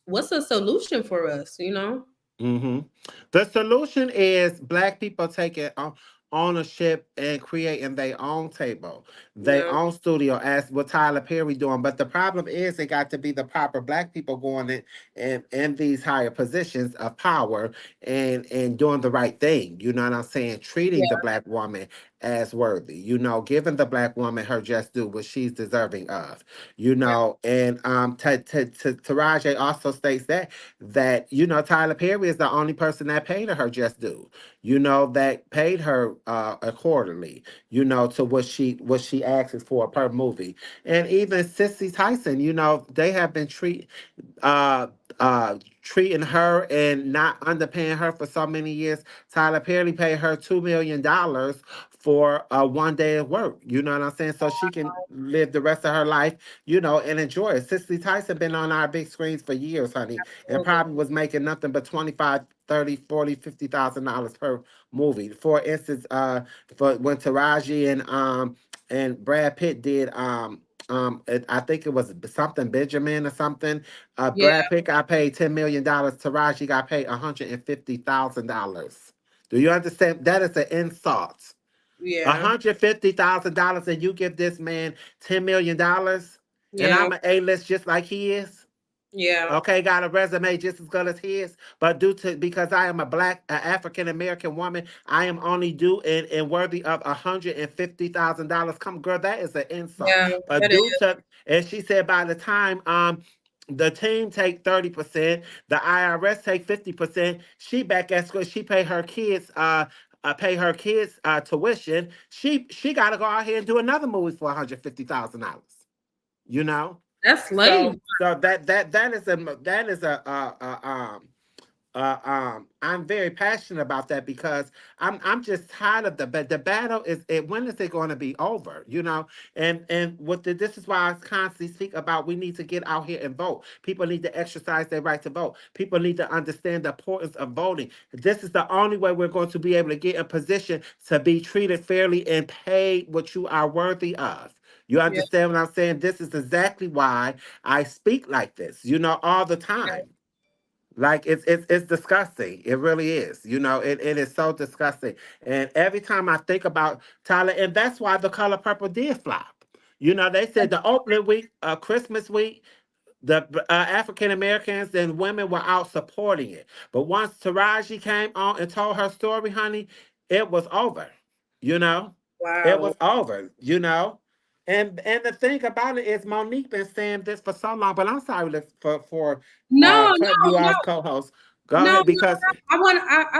what's a solution for us? You know? Hmm. The solution is black people taking ownership and creating their own table, their Yeah, own studio, as what Tyler Perry doing. But the problem is, it got to be the proper black people going in these higher positions of power and doing the right thing. You know what I'm saying? Treating the yeah, black woman as worthy, giving the black woman her just due, what she's deserving of, Yeah. and Taraji also states that Tyler Perry is the only person that paid her just due, that paid her accordingly, to what she asks for per movie. And even Sissy Tyson, they have been uh, treating her and not underpaying her for so many years. Tyler Perry paid her $2 million for 1 day of work. You know what I'm saying? So she can live the rest of her life, and enjoy it. Cicely Tyson been on our big screens for years, honey, and Absolutely. probably was making nothing but 25, 30, 40, $50,000 per movie. For instance, for when Taraji and Brad Pitt did I think it was something Benjamin or something. Yeah. Brad Pitt got paid $10 million. Taraji got paid $150,000. Do you understand? That is an insult. Yeah. $150,000, and you give this man $10 million, and Yeah. I'm an A-list just like he is. Yeah. Okay, got a resume just as good as his, but because I am a black African American woman, I am only due and worthy of $150,000. Come, girl, that is an insult. Yeah. But That is. due to, and she said by the time the team take 30%, the IRS take 50. She back at school. She pay her kids tuition. She got to go out here and do another movie for $150,000. You know. That's slave. So I'm very passionate about that because I'm just tired of the battle when is it going to be over, and this is why I constantly speak about we need to get out here and vote. People need to exercise their right to vote. People need to understand the importance of voting. This is the only way we're going to be able to get a position to be treated fairly and paid what you are worthy of. You Yeah. understand what I'm saying? This is exactly why I speak like this, all the time. Like it's disgusting. It really is. It is so disgusting. And every time I think about Tyler, and that's why the color purple did flop. They said the opening week, Christmas week, the African Americans and women were out supporting it. But once Taraji came on and told her story, honey, it was over. You know, it Wow. was over. And the thing about it is, Monique been saying this for so long. But I'm sorry for No, cutting you no, no, off, co-host. Go no, ahead, no. because I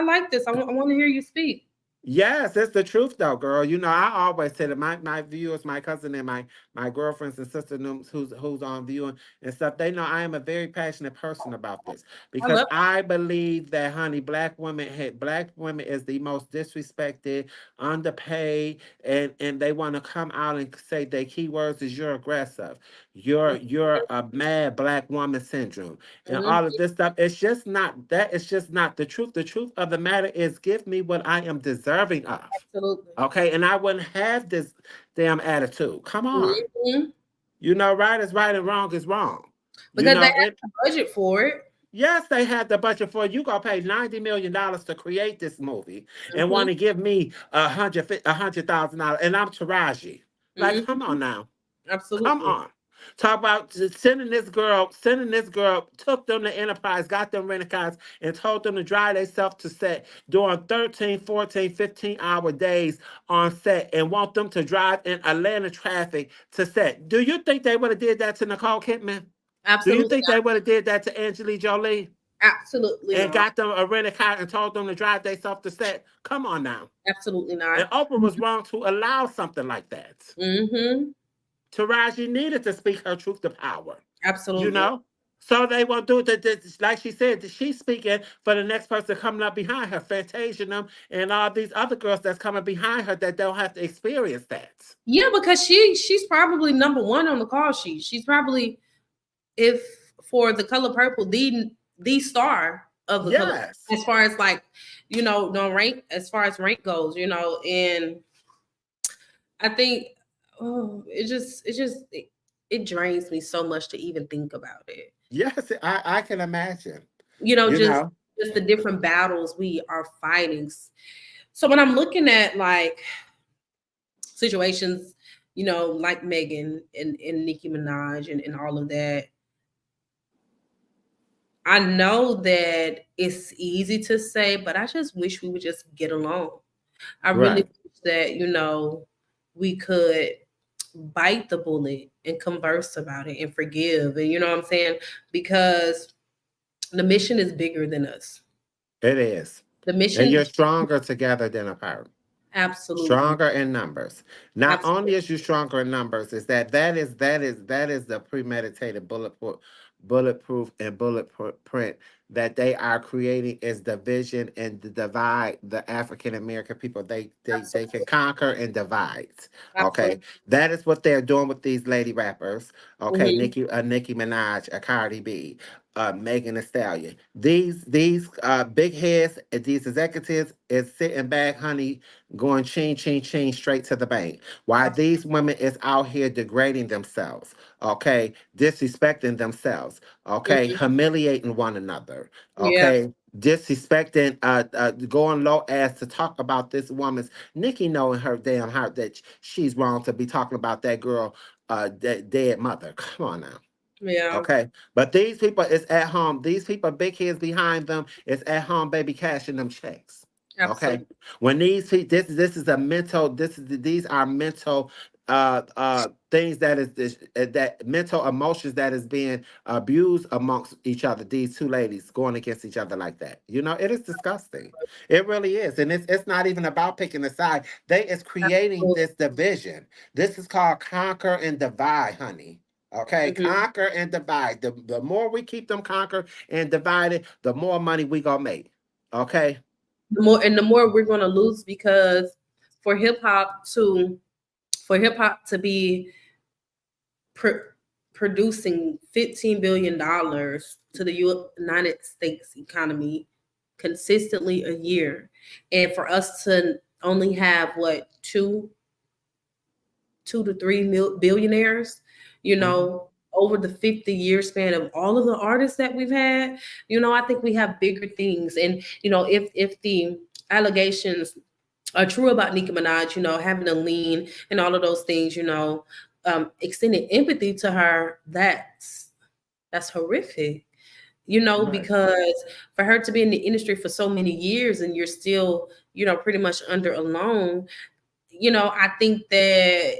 like this. I want to hear you speak. yes, it's the truth though, girl. I always say that my viewers, my cousin and my girlfriends and sisters who's on viewing and stuff, they know I am a very passionate person about this I because love I believe that, honey, black women is the most disrespected, underpaid, and they want to come out and say their keywords is you're aggressive, you're a mad black woman syndrome, it. and Mhm. all of this stuff. It's just not that. It's just not the truth. The truth of the matter is, give me what I am deserving of. Absolutely. Okay, and I wouldn't have this damn attitude. Come on, Mhm. right is right and wrong is wrong. Because they It. have a budget for it. Yes, they had the budget for it. You gonna pay $90 million to create this movie and want Mhm. to give me $100,000, and I'm Taraji. Like, come Mhm. on now. Come Absolutely. on. Talk about sending this girl, took them to Enterprise, got them rental cars, and told them to drive themselves to set during 13, 14, 15-hour days on set and want them to drive in Atlanta traffic to set. Do you think they would have did that to Nicole Kidman? Do you Absolutely think they would have did that to Angelique Jolie Absolutely and not. got them a rental car and told them to drive themselves to set? Come on now. Absolutely not. And Oprah was wrong to allow something like that. Mm-hmm. Taraji needed to speak her truth to power. you Absolutely. know. So they won't do it. Like she said, she's speaking for the next person coming up behind her, Fantasia them, and all these other girls that's coming behind her that don't have to experience that. Yeah, because she's probably number one on the call sheet. She's probably, if for the color purple, the star of the color, Yes, as far as like, no rank, as far as rank goes, and I think, oh, it drains me so much to even think about it. yes, I can imagine. You know, You just know, just the different battles we are fighting. So when I'm looking at like situations, like Megan and Nicki Minaj and all of that, I know that it's easy to say, but I just wish we would just get along. I really Right. wish that, we could bite the bullet and converse about it and forgive. And you know what I'm saying? Because the mission is bigger than us. It is. The And you're mission, stronger together than apart. absolutely. Stronger in numbers. Not only Absolutely. is you stronger in numbers, is that is the premeditated bulletproof and bulletprint that they are creating is division and the divide the African American people. They can Absolutely. conquer and divide. Okay, Absolutely. that is what they're doing with these lady rappers. Okay, Hmm. Nicki Minaj, a Cardi B, Megan Thee Stallion. These big heads, these executives is sitting back, honey, going ching ching ching straight to the bank. Why these women is out here degrading themselves, okay, disrespecting themselves, okay, Hmm. humiliating one another, Yeah. okay, disrespecting, going low as to talk about this woman's Nikki knowing her damn heart that she's wrong to be talking about that girl, dead mother. Come on now. Yeah. Okay, but these people is at home. These people, big kids behind them, is at home, baby, cashing them checks. Okay, Absolutely. when this is a mental. These are mental things that is that mental emotions that is being abused amongst each other. These two ladies going against each other like that. You know, it is disgusting. It really is, and it's not even about picking a side. They is creating Absolutely. this division. This is called conquer and divide, honey. Okay, Hmm. conquer and divide. The more we keep them conquered and divided, the more money we gonna make. Okay. The more we're gonna lose because for hip hop to for hip hop to be pr- producing $15 billion to the United States economy consistently a year, and for us to only have what two to three billionaires, Mhm. over the 50-year span of all of the artists that we've had, I think we have bigger things. And if the allegations are true about Nicki Minaj, having a lean and all of those things, extending empathy to her, that's horrific. Right. Because for her to be in the industry for so many years and you're still, pretty much under a loan, I think that,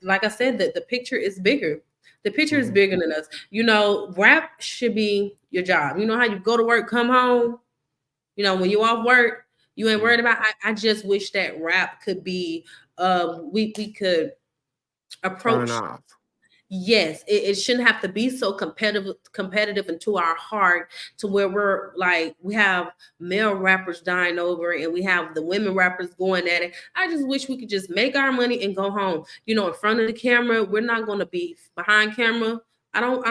like I said, that the picture is bigger. The picture is Mhm. bigger than us. Rap should be your job. You know how you go to work, come home, when you off work, you ain't Mhm. worried about. I just wish that rap could be, we could Turn approach. off. Yes, it shouldn't have to be so competitive into our heart to where we're like we have male rappers dying over and we have the women rappers going at it. I just wish we could just make our money and go home. In front of the camera, we're not going to be behind camera. I don't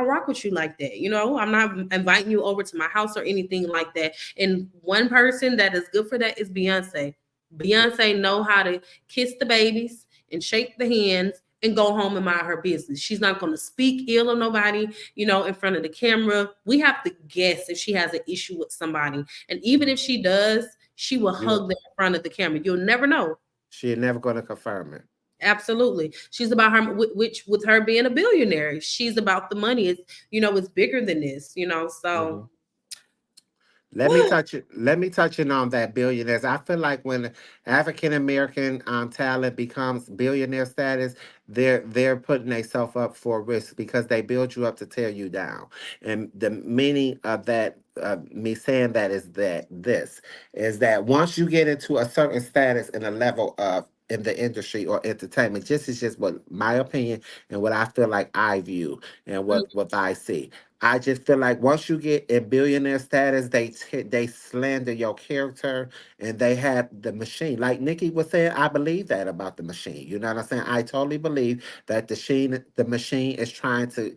rock with you like that. I'm not inviting you over to my house or anything like that. And one person that is good for that is Beyonce. Beyonce know how to kiss the babies and shake the hands and go home and mind her business. She's not going to speak ill of nobody, in front of the camera. We have to guess if she has an issue with somebody. And even if she does, she will You hug them in front of the camera. You'll never know. she never gonna confirm it. Absolutely. She's about her, which with her being a billionaire, she's about the money. It's bigger than this, so. Mhm. Let me touch it on that billionaires. I feel like when African American talent becomes billionaire status, they're putting themselves up for risk because they build you up to tear you down. And the meaning of that, me saying that is that this is that once you get into a certain status and a level of in the industry or entertainment, this is just what my opinion and what I feel like I view and what I see. I just feel like once you get in billionaire status, they slander your character and they have the machine. Like Nikki was saying, I believe that about the machine. You know what I'm saying? I totally believe that the machine is trying to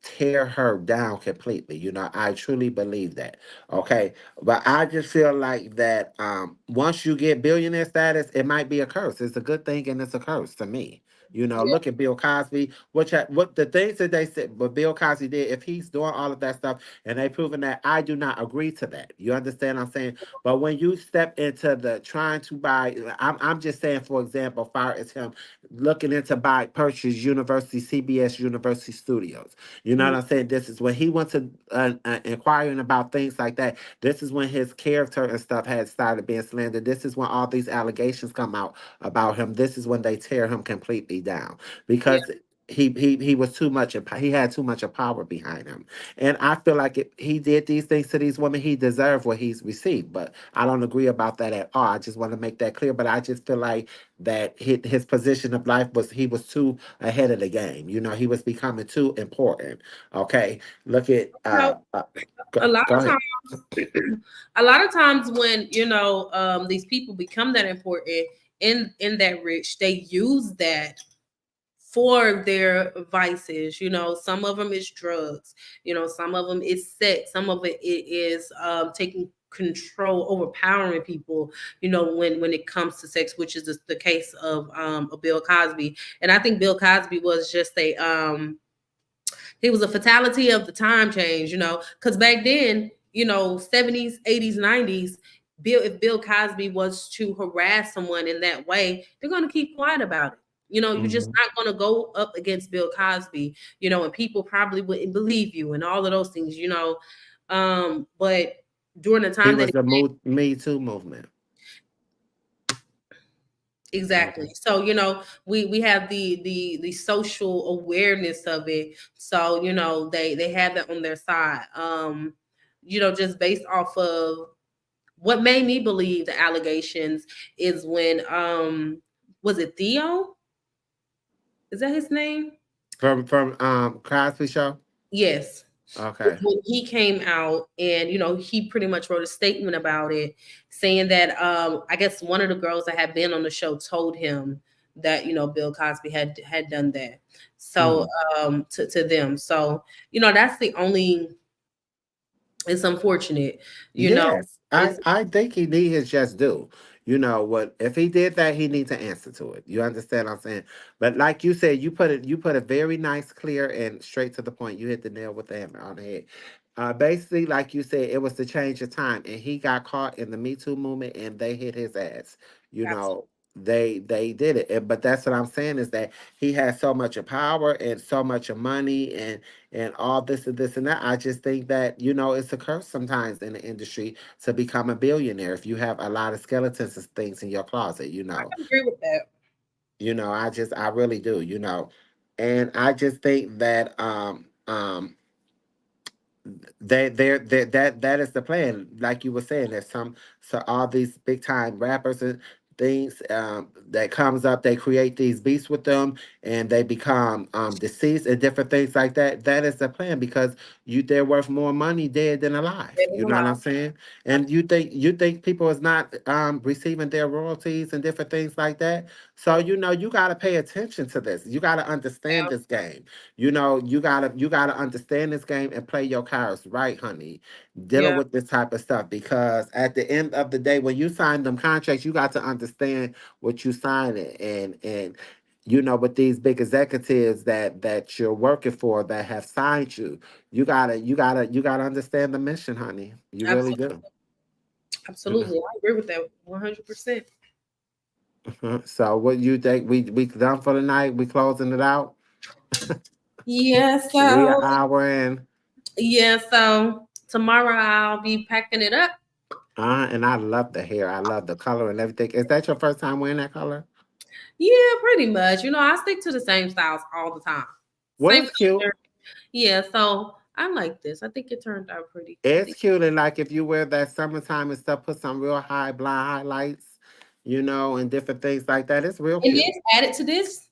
tear her down completely. You know, I truly believe that. Okay. But I just feel like that once you get billionaire status, it might be a curse. It's a good thing and it's a curse to me. You know, Yeah. look at Bill Cosby, what the things that they said, what Bill Cosby did. If he's doing all of that stuff, and they proven that, I do not agree to that. You understand what I'm saying? But when you step into the trying to buy, I'm just saying, for example, far as him looking into buy purchase University CBS University Studios. You know Mhm. what I'm saying? This is when he went to inquiring about things like that. This is when his character and stuff had started being slandered. This is when all these allegations come out about him. This is when they tear him completely down Yeah. because he was too much. He had too much of power behind him, and I feel like if he did these things to these women, he deserved what he's received. But I don't agree about that at all. I just want to make that clear. But I just feel like that his position of life was he was too ahead of the game. You know, he was becoming too important. Okay, look at No, go, a lot go of ahead. times, a lot of times when these people become that important in that rich, they use that for their vices. Some of them is drugs. Some of them is sex. Some of it is taking control, overpowering people. When it comes to sex, which is the case of Bill Cosby. And I think Bill Cosby was just a he was a fatality of the time change. Because back then, 70s, 80s, 90s, if Bill Cosby was to harass someone in that way, they're going to keep quiet about it. You're just Hmm. not going to go up against Bill Cosby, and people probably wouldn't believe you and all of those things. But during the He time that was the Me Too movement. exactly. Okay. So, we have the social awareness of it. So, they have that on their side. Just based off of what made me believe the allegations is when was it Theo? Is that his name? From Cosby Show. Yes. Okay. When he came out and he pretty much wrote a statement about it, saying that I guess one of the girls that had been on the show told him that Bill Cosby had done that. So Mm. to them. So that's the only, it's unfortunate. you know Yes, I it's I think he need his just due. You know what? If he did that, he needs to answer to it. You understand what I'm saying? But like you said, you put it very nice, clear, and straight to the point. You hit the nail with the hammer on the head. Basically, like you said, it was the change of time, and he got caught in the Me Too movement, and they hit his ass. You absolutely. know, they did it. But that's what I'm saying is that he has so much of power and so much of money and all this and this and that. I just think that, it's a curse sometimes in the industry to become a billionaire if you have a lot of skeletons and things in your closet, I can agree with that. I really do, And I just think that that is the plan. Like you were saying, there's so all these big time rappers and things that comes up, they create these beats with them, and they become deceased and different things like that. That is the plan because they're worth more money dead than alive. Dead is You a know what I'm lie. saying? And you think people is not receiving their royalties and different things like that. So you got to pay attention to this. You got to understand Yeah. this game. You gotta understand this game and play your cards right, honey. Dealing Yeah. with this type of stuff because at the end of the day, when you sign them contracts, you got to understand what you signing and with these big executives that you're working for that have signed you, you gotta understand the mission, honey. You really Absolutely. do. You know. Absolutely. I agree with that 100%. So what you think? We done for the night. We closing it out. Yeah, We an so hour in. tomorrow I'll be packing it up. And I love the hair. I love the color and everything. Is that your first time wearing that color? Yeah, pretty much. I stick to the same styles all the time. Well, Same it's cute. color. Yeah, so I like this. I think it turned out pretty. I It's think cute. And like if you wear that summertime and stuff, put some real high blonde highlights, and different things like that. It's real and cute. this added to this.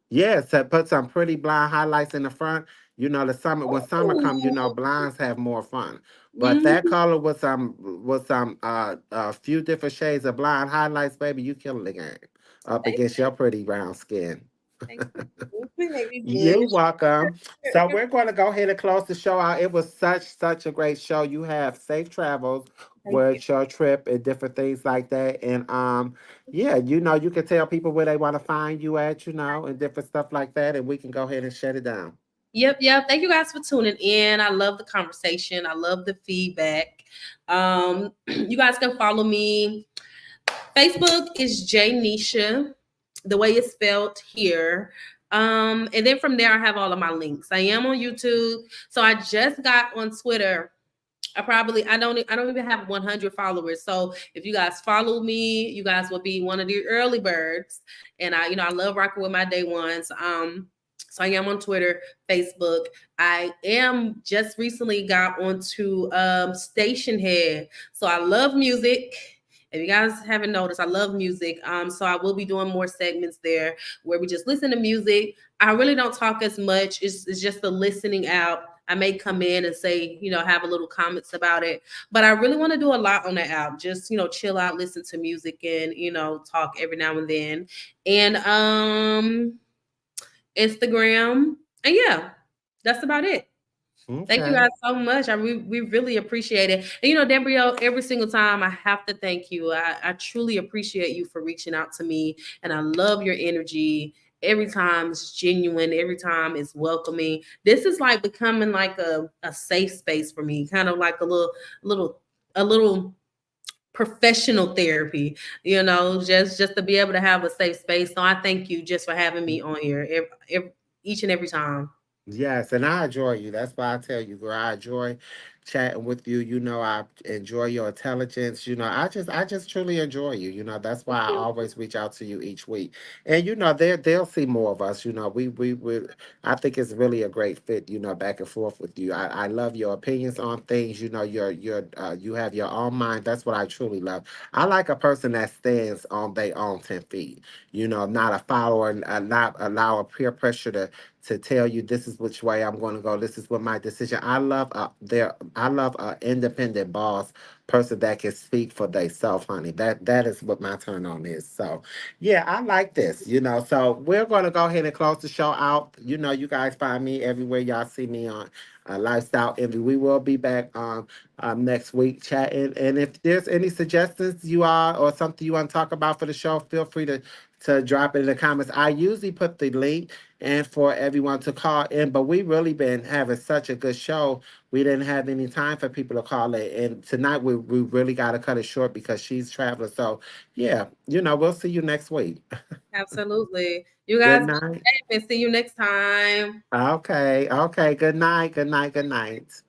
Yes, to put some pretty blonde highlights in the front. The summer when summer come, Ooh. blondes have more fun. But that Mhm. color with some a few different shades of blonde highlights, baby, you killing the game up against your pretty brown skin. Thank you. You make me You're blush. welcome. So we're going to go ahead and close the show out. It was such a great show. You have safe travels Thank you. with your trip and different things like that. And yeah, you can tell people where they want to find you at, and different stuff like that. And we can go ahead and shut it down. Yep, yep. Thank you guys for tuning in. I love the conversation. I love the feedback. You guys can follow me. Facebook is J Nisha, the way it's spelled here. And then from there, I have all of my links. I am on YouTube. So I just got on Twitter. I don't even have 100 followers. So if you guys follow me, you guys will be one of the early birds. And I love rocking with my day ones. So I am on Twitter, Facebook. I am just recently got onto Station Head. So I love music. If you guys haven't noticed, I love music. So I will be doing more segments there where we just listen to music. I really don't talk as much. It's just the listening out. I may come in and say, have a little comments about it. But I really want to do a lot on the app. Just, chill out, listen to music and, talk every now and then. And Instagram. And yeah, that's about it. Thank you Okay. guys so much. We really appreciate it. And Debrio, every single time I have to thank you. I truly appreciate you for reaching out to me. And I love your energy. Every time it's genuine, every time it's welcoming. This is like becoming like a safe space for me, kind of like little a little professional therapy, just to be able to have a safe space. So I thank you just for having me on here each and every time. Yes, and I enjoy you. That's why I tell you, girl, I enjoy chatting with you. I enjoy your intelligence. I just truly enjoy you. That's why I always reach out to you each week. And they'll see more of us. We I think it's really a great fit. Back and forth with you. I love your opinions on things. You have your own mind. That's what I truly love. I like a person that stands on their own 10 feet. Not a follower, and not allow a peer pressure to tell you this is which way I'm going to go. This is what my decision. I love a independent boss person that can speak for themselves, honey. That is what my turn on is. So yeah, I like this. So we're going to go ahead and close the show out. You guys find me everywhere y'all see me on. Lifestyle Envy. We will be back next week chatting. And if there's any suggestions you are or something you want to talk about for the show, feel free to drop it in the comments. I usually put the link and for everyone to call in. But we really been having such a good show. We didn't have any time for people to call in. And tonight we really got to cut it short because she's traveling. So yeah, we'll see you next week. Absolutely. You guys Good be night. safe and see you next time. Okay. Okay. Good night. Good night. Good night.